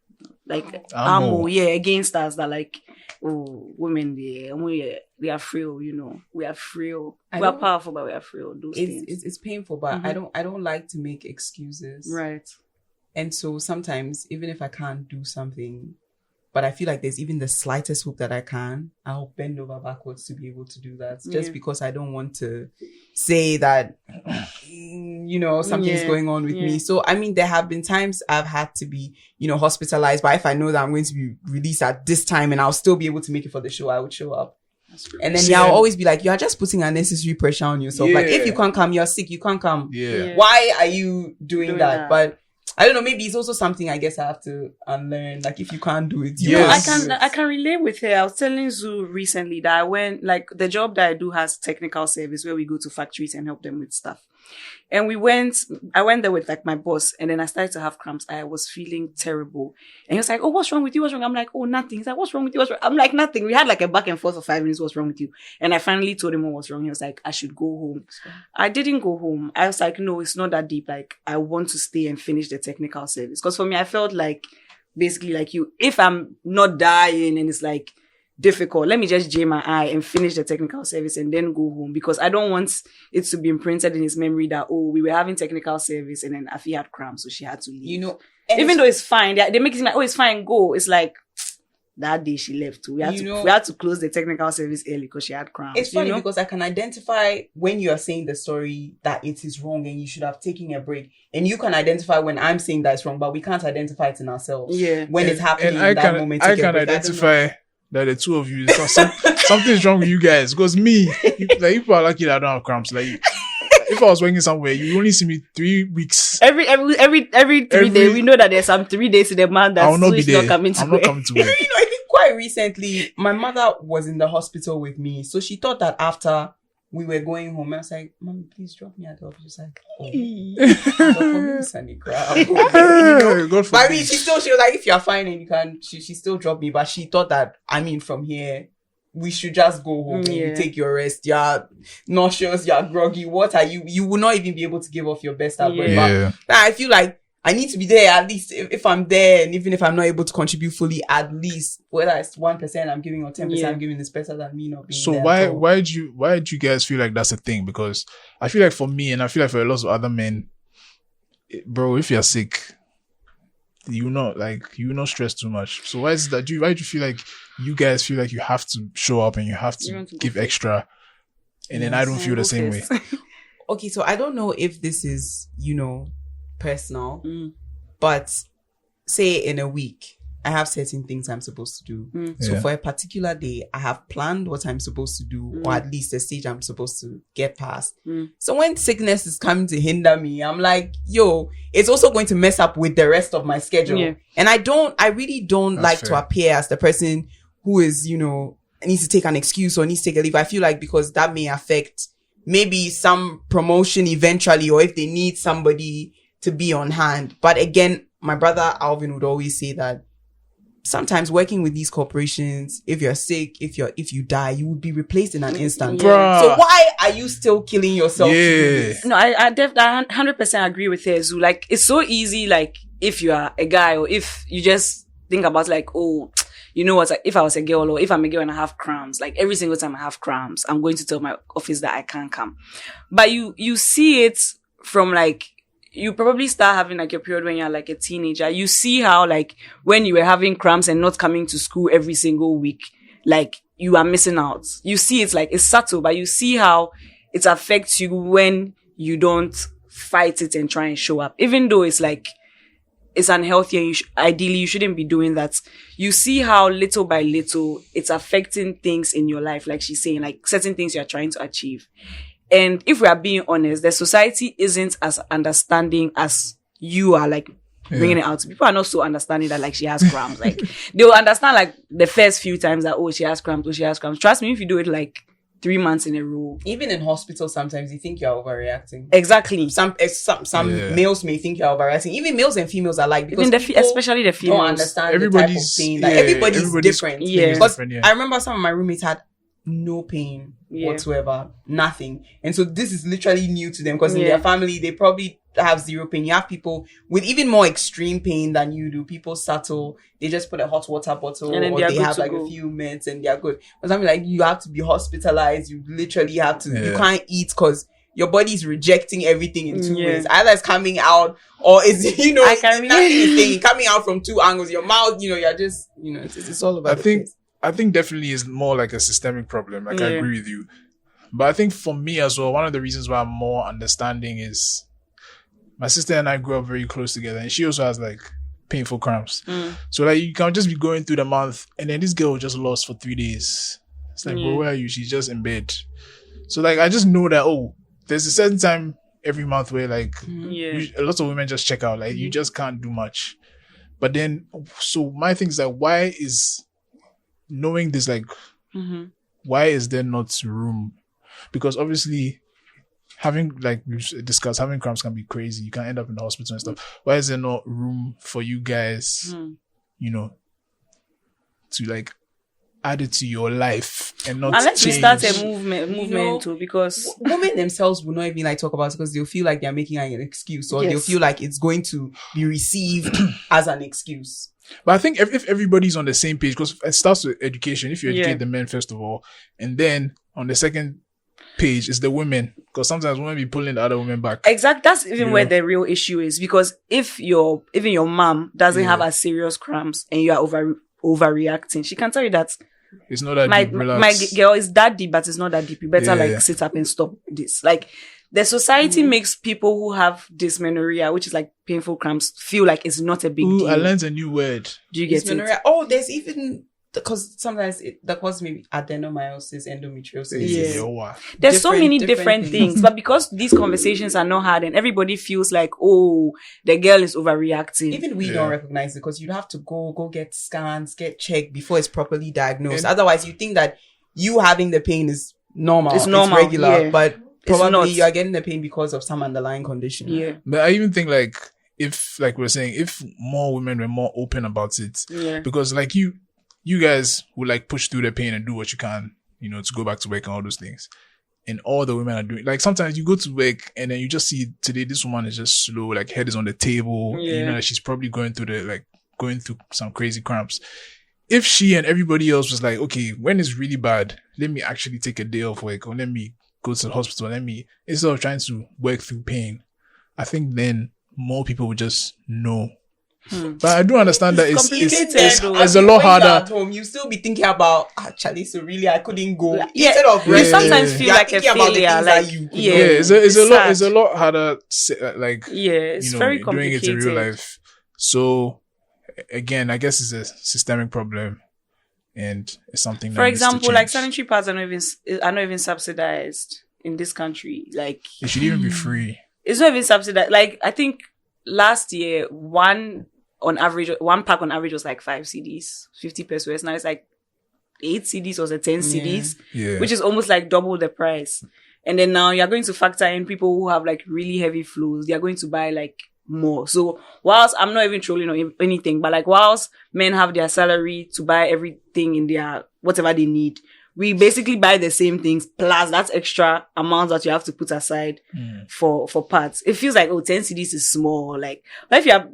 Like ammo, against us, that like, oh, women, we are frail, we are frail. We are powerful, but we are frail. Those things. It's painful, but I don't like to make excuses. Right. And so sometimes, even if I can't do something, but I feel like there's even the slightest hope that I can, I'll bend over backwards to be able to do that. Just because I don't want to say that, something's going on with me. So, I mean, there have been times I've had to be, hospitalized. But if I know that I'm going to be released at this time and I'll still be able to make it for the show, I would show up. And then I'll always be like, you are just putting unnecessary pressure on yourself. Like, if you can't come, you're sick, you can't come. Yeah. Why are you doing that? But I don't know, maybe it's also something I guess I have to unlearn. Like, if you can't do it, you Yes. can't do it. I can relate with her. I was telling Zuu recently that I went, like, the job that I do has technical service where we go to factories and help them with stuff. And I went there with like my boss, and then I started to have cramps. I was feeling terrible. And he was like, "Oh, what's wrong with you? What's wrong?" I'm like, "Oh, nothing." He's like, "What's wrong with you? What's wrong?" I'm like, "Nothing." We had like a back and forth for 5 minutes. "What's wrong with you?" And I finally told him what was wrong. He was like, "I should go home." I didn't go home. I was like, "No, it's not that deep. Like, I want to stay and finish the technical service." Because for me, I felt like, basically like you, if I'm not dying and it's like difficult, let me just jam my eye and finish the technical service and then go home, because I don't want it to be imprinted in his memory that, oh, we were having technical service and then Afi had cramps, so she had to leave. You know, even though it's fine, they make it seem like, oh, it's fine, go. It's like, that day she left. We had to close the technical service early because she had cramps. It's funny because I can identify when you are saying the story that it is wrong and you should have taken a break, and you can identify when I'm saying that it's wrong, but we can't identify it in ourselves. Yeah, when it's happening and in that moment. I can identify that the two of you, something's wrong with you guys. Because me, like, if I'm lucky that I don't have cramps, like, if I was working somewhere, you only see me 3 weeks. Every 3 days, we know that there's some 3 days in the month that not be there. not coming to I'm work. not coming to work. You know, I think quite recently, my mother was in the hospital with me, so she thought that after we were going home, I was like, "Mom, please drop me at the office." She was like, But I mean, she was like, "If you're fine and you can," she still dropped me. But she thought that, I mean, from here, we should just go home and you take your rest. You're nauseous, you're groggy. What are you? You will not even be able to give off your best at work. But I feel like I need to be there at least if I'm there, and even if I'm not able to contribute fully, at least whether it's 1% I'm giving or 10% I'm giving is better than me not being so there. why do you guys feel like that's a thing? Because I feel like for me, and I feel like for a lot of other men, bro, if you're sick, you not stress too much. So why is that? Why do you feel like you guys feel like you have to show up and you have to give extra, and then I don't feel the same way? Okay, so I don't know if this is, personal, but say in a week I have certain things I'm supposed to do. So for a particular day, I have planned what I'm supposed to do, or at least the stage I'm supposed to get past. So when sickness is coming to hinder me, I'm like, yo, it's also going to mess up with the rest of my schedule. And I really don't like to appear as the person who is, needs to take an excuse or needs to take a leave. I feel like because that may affect maybe some promotion eventually, or if they need somebody to be on hand. But again, my brother Alvin would always say that sometimes working with these corporations, if you're sick, if you die, you would be replaced in an instant. So why are you still killing yourself to do this? No, I 100% agree with her, Zuu. Like, it's so easy, like, if you are a guy, or if you just think about, like, oh, you know what, like, if I was a girl, or if I'm a girl and I have cramps, like, every single time I have cramps, I'm going to tell my office that I can't come. But you see it from, like, you probably start having like your period when you're like a teenager. You see how, like, when you were having cramps and not coming to school every single week, like, you are missing out. You see it's like, it's subtle, but you see how it affects you when you don't fight it and try and show up. Even though it's like, it's unhealthy and ideally you shouldn't be doing that. You see how little by little it's affecting things in your life. Like she's saying, like, certain things you're trying to achieve. And if we are being honest, the society isn't as understanding as you are, like, bringing it out. People are not so understanding that, like, she has cramps. Like, they will understand, like, the first few times that, oh, she has cramps, oh, she has cramps. Trust me, if you do it, like, 3 months in a row. Even in hospital, sometimes you think you're overreacting. Exactly. Some males may think you're overreacting. Even males and females are like, because especially the females don't understand the type of pain. Like, everybody's different. Because I remember some of my roommates had no pain whatsoever, nothing, and so this is literally new to them, because in their family they probably have zero pain. You have people with even more extreme pain than you do. People subtle, they just put a hot water bottle, or they have like a few minutes and they're good. But something like, you have to be hospitalized, you literally have to, you can't eat because your body is rejecting everything in 2 ways. Either it's coming out, or it's, coming out from 2 angles. Your mouth, you're just, it's all about I think definitely is more like a systemic problem. Like, I agree with you. But I think for me as well, one of the reasons why I'm more understanding is my sister and I grew up very close together, and she also has like painful cramps. So like, you can just be going through the month, and then this girl just lost for 3 days. It's like, bro, where are you? She's just in bed. So like, I just know that, oh, there's a certain time every month where like Yeah. a lot of women just check out. Like you just can't do much. But then, so my thing is that why is knowing this like why is there not room? Because obviously having, like we've discussed, having cramps can be crazy. You can end up in the hospital and stuff. Why is there not room for you guys, you know, to like add it to your life and not Unless we change? start a movement too, because women themselves will not even like talk about it because they'll feel like they're making an excuse, or they'll feel like it's going to be received as an excuse. But I think if everybody's on the same page, because it starts with education. If you educate the men first of all, and then on the second page is the women, because sometimes women be pulling the other women back. Exactly, that's even where the real issue is. Because if even your mom doesn't have a serious cramps and you are overreacting, she can tell you that it's not that my deep. Relax. my girl is that deep, but it's not that deep. You better like sit up and stop this. Like the society makes people who have dysmenorrhea, which is like painful cramps, feel like it's not a big deal. I learned a new word. Do you get Dysmenorrhea. it? Oh, there's even, because sometimes that causes maybe adenomyosis, endometriosis. Yeah. There's so many different things. But because these conversations are not had and everybody feels like, oh, the girl is overreacting. Even we don't recognize it, because you'd have to go get scans, get checked before it's properly diagnosed. Otherwise, you think that you having the pain is normal. It's regular, but probably you are getting the pain because of some underlying condition. Yeah. But I even think like, if like we're saying, if more women were more open about it, because like you guys would like push through the pain and do what you can, you know, to go back to work and all those things. And all the women are doing, like sometimes you go to work and then you just see today this woman is just slow, like head is on the table. And, you know, she's probably going through some crazy cramps. If she and everybody else was like, okay, when it's really bad, let me actually take a day off work, or let me go to the hospital, instead of trying to work through pain, I think then more people would just know. But I do understand that it's a lot harder. At home, you still be thinking about actually, so really I couldn't go. Yeah, instead of you sometimes feel like a failure. Like, it's a lot harder. Like, it's very complicated. Doing it in real life. So again, I guess it's a systemic problem, and it's something. For example, like sanitary pads are not even subsidized in this country. Like it should even be free. It's not even subsidized. Like I think last year, one pack on average was like 5 CDs, 50 pesos. Now it's like 8 CDs or 10 CDs, which is almost like double the price. And then now you're going to factor in people who have like really heavy flus. They're going to buy like more. So whilst I'm not even trolling or anything, but like whilst men have their salary to buy everything in their whatever they need, we basically buy the same things plus that extra amount that you have to put aside for parts. It feels like, 10 CDs is small. Like, but if you're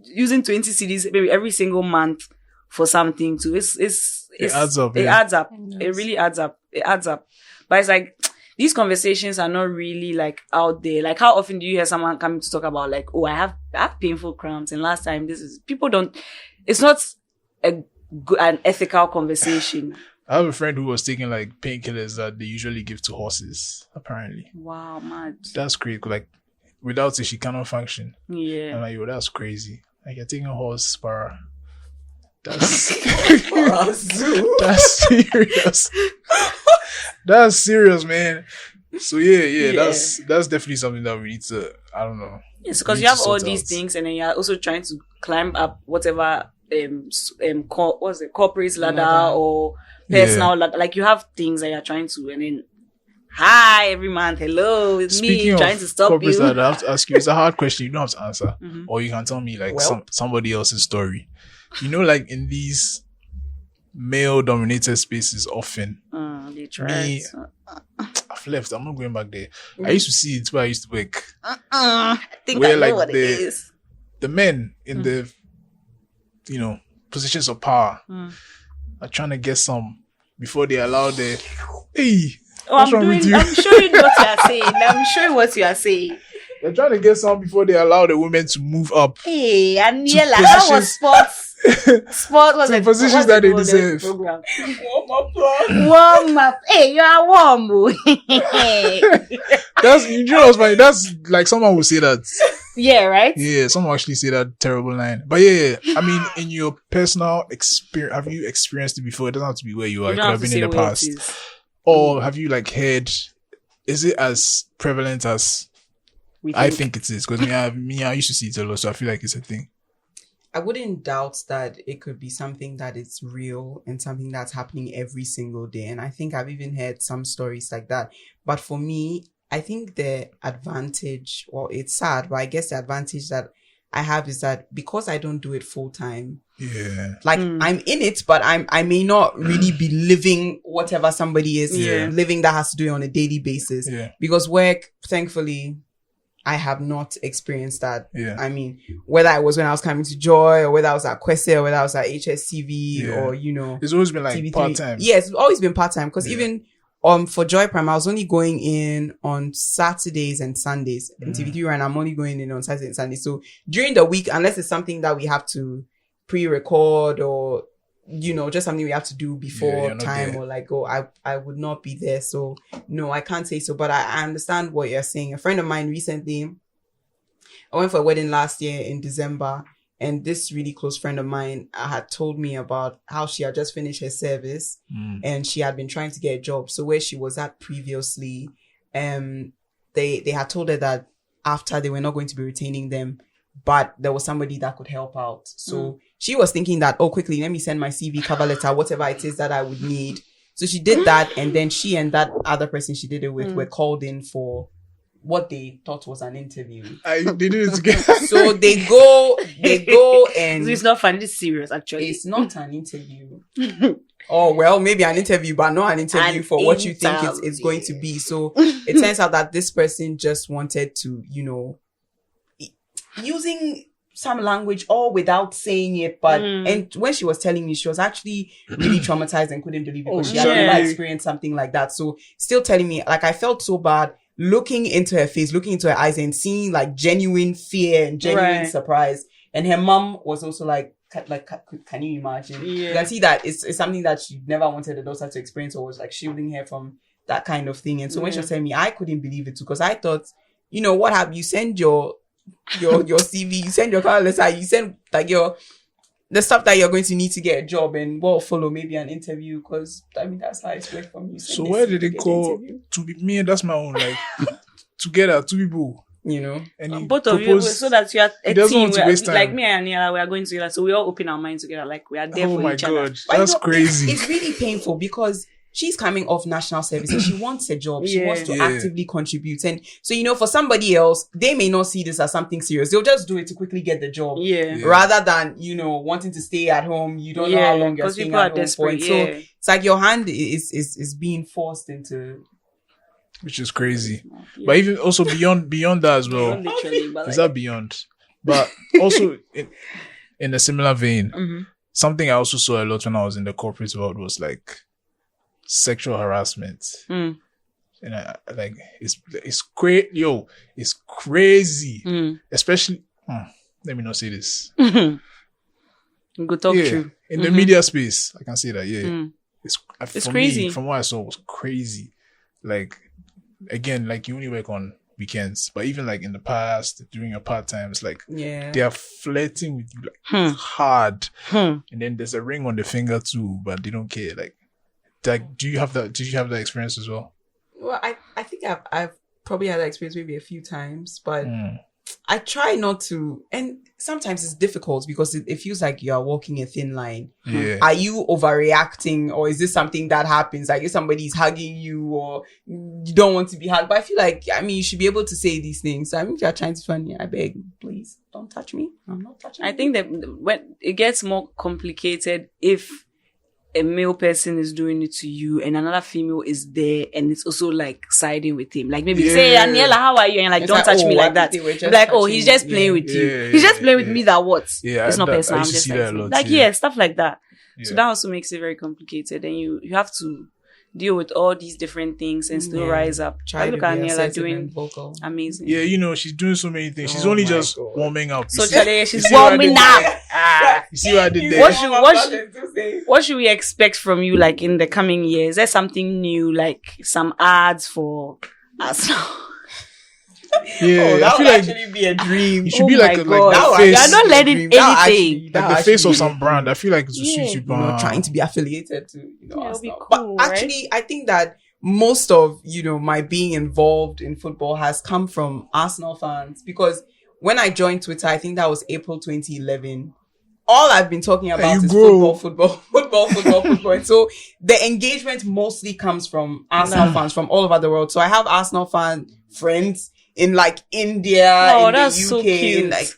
using 20 CDs maybe every single month for something too, it adds up. It adds up. It really adds up. It adds up. But it's like, these conversations are not really like out there. Like, how often do you hear someone coming to talk about like, I have painful cramps, and last time it's not an ethical conversation. I have a friend who was taking like painkillers that they usually give to horses, apparently. Wow, mad. That's crazy. Like, without it, she cannot function. Yeah. I'm like, that's crazy. Like, you're taking a horse para. That's that's serious. That's serious, man. So that's definitely something that we need to, I don't know. Yes, because you have all these things, and then you're also trying to climb up whatever corporate ladder or personal ladder. Like, you have things that you're trying to, and then hi every month, hello, it's Speaking me trying to stop you. Ladder, I have to ask you, it's a hard question, you don't have to answer. Or you can tell me like somebody else's story. You know, like in these male dominated spaces often they try I've left, I'm not going back there. I used to see it where I used to work. I think where I know like what it is. The men in the positions of power are trying to get some before they allow the what's wrong with you? I'm showing what you are saying. I'm showing what you are saying. They're trying to get some before they allow the women to move up. Hey, Aniela, that was sports. Sport was the positions that they deserve. Warm up. Hey, you are warm, boy. That's, you know what's funny? That's like someone will say that. Yeah, right? Yeah, someone actually say that terrible line. But yeah, I mean, in your personal experience, have you experienced it before? It doesn't have to be where you are. It could have been in the past. Or have you like heard, is it as prevalent as I think it is because I used to see it a lot, so I feel like it's a thing. I wouldn't doubt that it could be something that is real and something that's happening every single day. And I think I've even heard some stories like that. But for me, I think the advantage, well, it's sad, but I guess the advantage that I have is that because I don't do it full time, I'm in it, but I may not really be living whatever somebody is living that has to do it on a daily basis. Yeah. Because work, thankfully, I have not experienced that. Yeah. I mean, whether I was when I was coming to Joy, or whether I was at Kwese, or whether I was at HSTV, or it's always been like TV3. part time. Yes, it's always been part time because even for Joy Prime, I was only going in on Saturdays and Sundays. And TV3 and I'm only going in on Saturdays and Sundays. So during the week, unless it's something that we have to pre-record or just something we have to do before time or like I would not be there. So no, I can't say so, but I understand what you're saying. A friend of mine recently, I went for a wedding last year in December, and this really close friend of mine had told me about how she had just finished her service and she had been trying to get a job. So where she was at previously, they had told her that after they were not going to be retaining them, but there was somebody that could help out. So she was thinking that, quickly, let me send my CV, cover letter, whatever it is that I would need. So she did that. And then she and that other person she did it with were called in for what they thought was an interview. They did it together. So they go and... So it's not fun. It's serious, actually. It's not an interview. Oh, well, maybe an interview, but not an interview for what you think it's going to be. So it turns out that this person just wanted to, using some language all without saying it, but and when she was telling me, she was actually really traumatized and couldn't believe it because she had never experienced something like that. So still telling me, like, I felt so bad looking into her face, looking into her eyes and seeing like genuine fear and genuine surprise. And her mom was also like, can you imagine? You can see that it's something that she never wanted her daughter to experience, or was like shielding her from that kind of thing. And so when she was telling me, I couldn't believe it too, because I thought, what have you send your CV, you send your cover letter, you send like the stuff that you're going to need to get a job, and what will follow maybe an interview, because I mean that's how it's worked for me. So where did it go to be me? And that's my own, like together, two people. And both of you, so that you are a team. Like me and Aniela, we are going together, so we all open our minds together. Like we are there for each other. Oh my God, that's crazy. It's really painful because she's coming off national service and she wants a job. She wants to actively contribute. And so, for somebody else, they may not see this as something serious. They'll just do it to quickly get the job. Rather than, wanting to stay at home. You don't know how long you're staying at home for. So it's like your hand is being forced into... Which is crazy. But even also beyond that as well. Is that beyond? But also in a similar vein, something I also saw a lot when I was in the corporate world was like sexual harassment. And it's crazy. It's crazy. Especially, let me not say this. Go talk true. In the media space, I can say that, It's crazy. From what I saw, it was crazy. Like, again, like you only work on weekends, but even like in the past, during your part times, like they are flirting with you like hard. And then there's a ring on the finger too, but they don't care. Like, do you have that? Did you have that experience as well? Well, I think I've probably had that experience maybe a few times, but I try not to. And sometimes it's difficult because it feels like you are walking a thin line. Are you overreacting, or is this something that happens? Like if somebody's hugging you or you don't want to be hugged. But I feel like, you should be able to say these things. I mean, if you're trying to funny, I beg, please don't touch me. I'm not touching you. I think that when it gets more complicated if a male person is doing it to you and another female is there and it's also like siding with him. Like maybe say, Aniela, how are you? And like, it's don't touch me like that. Like, he's just playing with you. He's just playing with me that what? It's not personal. I'm just like, stuff like that. So that also makes it very complicated. And you have to deal with all these different things and still rise up. Look at Aniela doing vocal. Amazing. Yeah, she's doing so many things. She's only just warming up. So today she's warming up. You see what I did there? What should we expect from you, like in the coming years? Is there something new, like some ads for us? That would actually be a dream. You should be like the face. You're not letting anything. Like the face of some brand. I feel like it's a suit you trying to be affiliated to, it'll be cool, but actually, I think that most of, my being involved in football has come from Arsenal fans, because when I joined Twitter, I think that was April 2011. All I've been talking about is football. And so the engagement mostly comes from Arsenal fans from all over the world. So I have Arsenal fan friends in like India, in the UK, so cute. like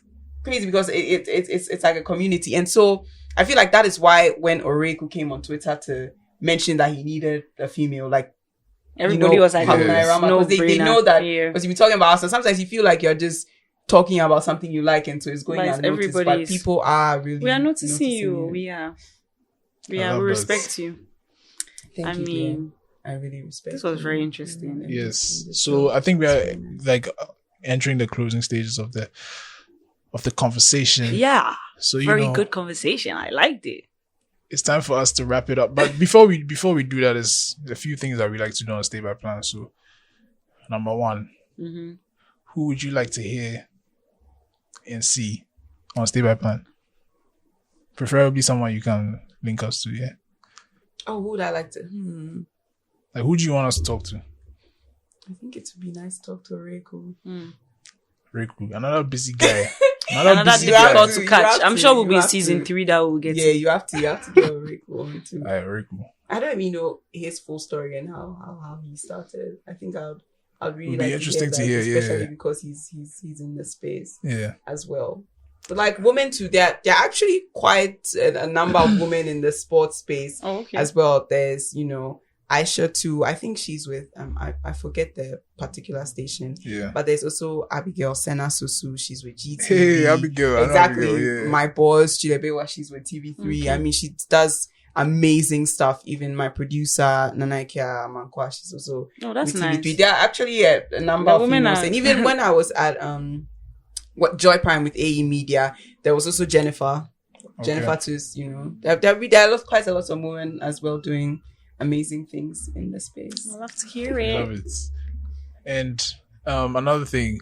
crazy, because it's like a community. And so I feel like that is why when Oreku came on Twitter to mention that he needed a female, like everybody was like, no, they know that, because you've been talking about Arsenal. Sometimes you feel like you're just talking about something you like, and so it's going unnoticed, but people are really, we are noticing you. We respect you. Thank you, dear. I really respect. This was very interesting. Yes. So I think we are like entering the closing stages of the conversation. Yeah. So very good conversation. I liked it. It's time for us to wrap it up. But before we do that, there's a few things that we like to do on Stay by Plan. So number one, who would you like to hear and see on Stay by Plan? Preferably someone you can link us to, yeah. Oh, who would I like to? Like, who do you want us to talk to? I think it would be nice to talk to Reiko. Reiko, another busy guy. Another difficult to catch. I'm sure we'll be in season 3 that we'll get. Yeah, you have to get Reiko on too. Reiko. I don't even know his full story and how he started. I think I'd really be like interesting to hear that, especially yeah. because he's in the space as well. But like women too, there are actually quite a number of women in the sports space as well. There's Aisha too. I think she's with I forget the particular station. Yeah. But there's also Abigail Sena Susu. She's with GTV. Hey, Abigail. Exactly. Abigail, yeah. My boss Chilebewa. She's with TV3. I mean, she does amazing stuff. Even my producer Nanaikia Mankwa, she's also that's with nice. TV3. There are actually a number of females. And even when I was at Joy Prime with AE Media, there was also Jennifer. Jennifer too. There are quite a lot of women as well doing amazing things in the space. I love to hear it. Love it. And another thing,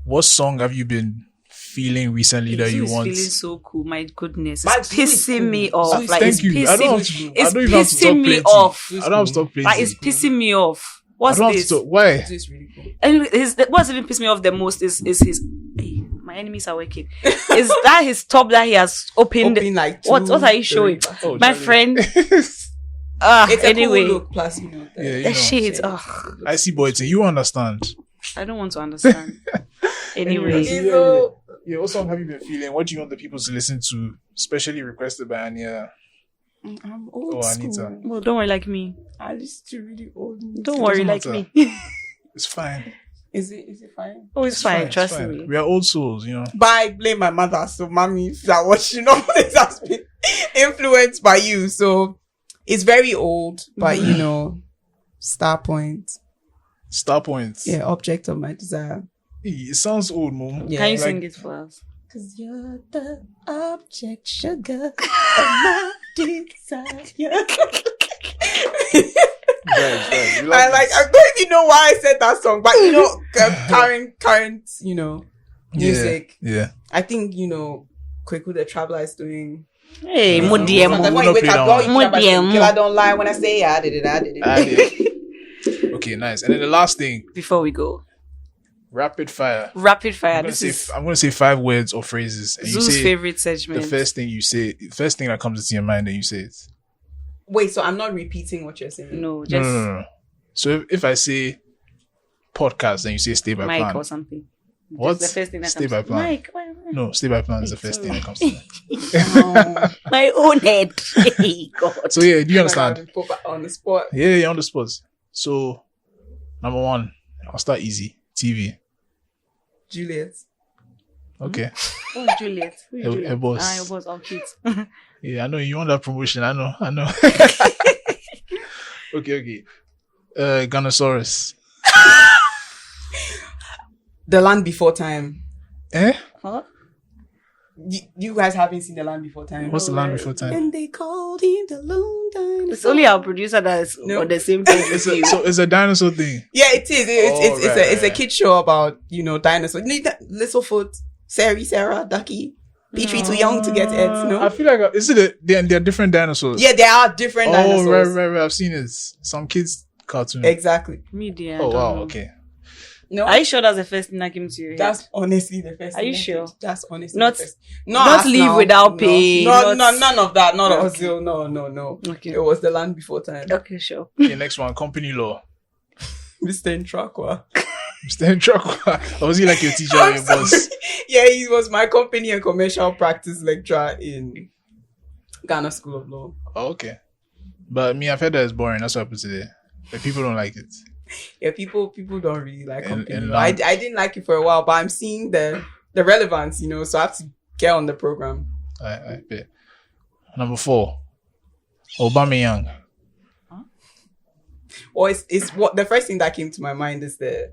what song have you been feeling recently that you want? Feeling so cool. My goodness, it's pissing me off. Like, thank you. I don't pissing me off. I don't have to stop playing. Like, it's pissing me off. What's this? Why? This is really cool. And what's even pissed me off the most is his. My enemies are working. Is that his top that he has opened? Like what are you showing? My friend. It's anyway. a cool look, plus the shades. I see, boy. You understand? I don't want to understand. Anyway. What song have you been feeling? What do you want the people to listen to? Especially requested by Aniela. I'm old school. Anita. Well, don't worry like me. I listen to really old music. Don't worry like me. It's fine. Is it fine? Oh, it's fine. Trust me. We are old souls, But I blame my mother. So, mommy, that what she knows has been influenced by you. So, it's very old, but Star Point. Star Point. Yeah, object of my desire. It sounds old, Mom. Yeah. Can you sing it for us? Cause you're the object, sugar, of my desire. Right. I don't even know why I said that song, but current, music. Yeah. I think Kweku the Traveler is doing. Hey, Modiem. I don't lie when I say I did it. Okay, nice. And then the last thing before we go. Rapid fire. I'm gonna say 5 words or phrases. And Zoo's favorite segment. The first thing you say, first thing that comes into your mind, then you say it. Wait, so I'm not repeating what you're saying? No, just no. So if I say podcast, then you say Stay by Mike Plan or something. What? Just the first thing that Stay comes by Plan. Mike. No, Stay by Plan is the first thing that comes to mind. My own head. Hey, God. So yeah, do you understand? On the spot. Yeah, on the spot. So number 1, I'll start easy. TV. Juliet. Okay. Who's Juliet? Her boss. Your boss. Oh, cute. Yeah, I know you want that promotion. I know. Okay. Ganosaurus. The Land Before Time. What? You guys haven't seen The Land Before Time. What's The Land Before Time? And they called him the Lone Dinosaur. It's only our producer that is on the same page as you. So it's a dinosaur thing. Yeah, it is. It's a kid show about dinosaurs. Littlefoot, Sarah, Ducky. Petrie too young to get it. I feel like they're different dinosaurs. Yeah, there are different dinosaurs. Right. I've seen it. Some kids cartoon. Exactly. Media. Oh I don't wow, know. okay. No, Are you sure that's the first thing that came to your head? that's honestly the first. Are thing you that sure? came- That's honestly Not- the first. not leave Arsenal, without pay, No, not- none of that. Not Okay. Ozil. No. Okay. It was the land before time. Okay, sure. Okay, next one, company law. Mr. Intrakwa. Mr. Nchakwa. Or was he like your teacher or I'm your boss? sorry. Yeah, he was my company and commercial practice lecturer in Ghana School of Law. Oh, okay. But me, I've heard that it's boring. That's why I put it there. Like, people don't like it. Yeah, people don't really like And- company and law. I didn't like it for a while, but I'm seeing the relevance, so I have to get on the program. I bet. Number 4, Aubameyang. Or it's what the first thing that came to my mind is the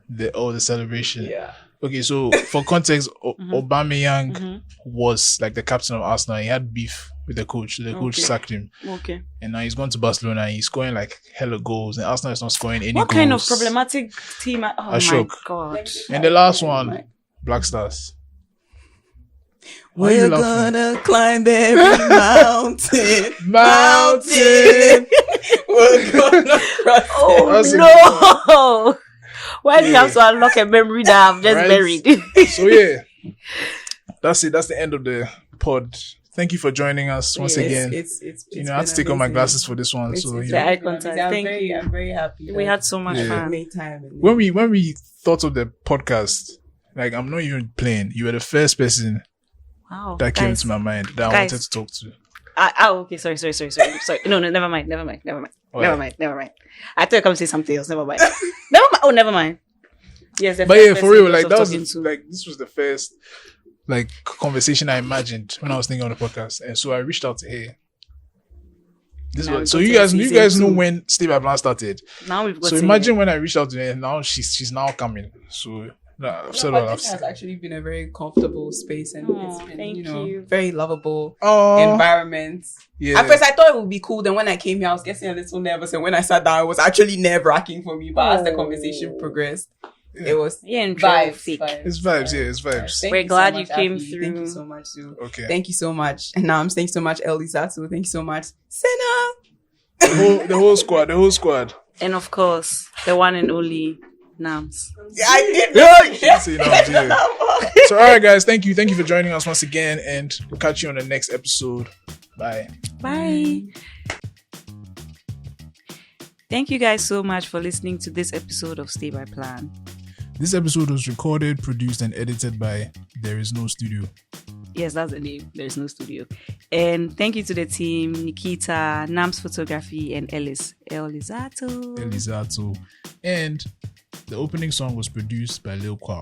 The celebration. yeah. Okay, so for context, Aubameyang was like the captain of Arsenal. He had beef with the coach. The coach Okay. sacked him. Okay. And now he's gone to Barcelona and he's scoring like hella goals. And Arsenal is not scoring any What goals. kind of problematic team? Oh my Ashok. god. And the last one, Black Stars. Why are you We're laughing? gonna climb every mountain. Mountain! We're gonna cross Oh That's a no! Why do you have to unlock a memory that I've just Right. buried? So yeah, that's it. That's the end of the pod. Thank you for joining us once again. It's I had to take off my amazing. glasses for this one. It's So been you know, eye contact. amazing. Thank you. I'm very happy. We had so much Yeah. fun. made time. And when we thought of the podcast, like I'm not even playing. You were the first person Wow. that came guys. to my mind that I Guys. wanted to talk to. Okay. Sorry. No, never mind. Why? Never mind. I thought you come say something else. Never mind. Never mind. Oh, never mind. Yes, the But first yeah, for person real, I like thought that of was talking to. like this was the first like conversation I imagined when I was thinking on the podcast, and so I reached out to her. This Now was, so we you got guys to you guys season know 2. when Stay by Plan started. Now we've got. So imagine when I reached out to her, and now she's now coming. So I've said what I've this has said. actually been a very comfortable space, and Aw, it's been thank you. very lovable Oh, environment. yeah. At first, I thought it would be cool. Then when I came here, I was getting a little nervous, and when I sat down, it was actually nerve-wracking for me. But as the conversation progressed, it was Yeah, and vibes. It's vibes, yeah, it's vibes. Thank We're you glad so you much, came Afi. through. Thank you so much, Zuu. Okay. Thank you so much. And Nams, thank you so much, Elizatu. Thank you so much, Senna. The whole squad. And of course, the one and only Nams. I did Yeah, say Nams, yeah. So all right, guys, thank you for joining us once again, and we'll catch you on the next episode. Bye. Bye. Thank you guys so much for listening to this episode of Stay by Plan. This episode was recorded, produced, and edited by There Is No Studio. Yes, that's the name. There's no studio. And thank you to the team, Nikita, Nams Photography, and Elizato. Elizato. And the opening song was produced by Lil Kwaw.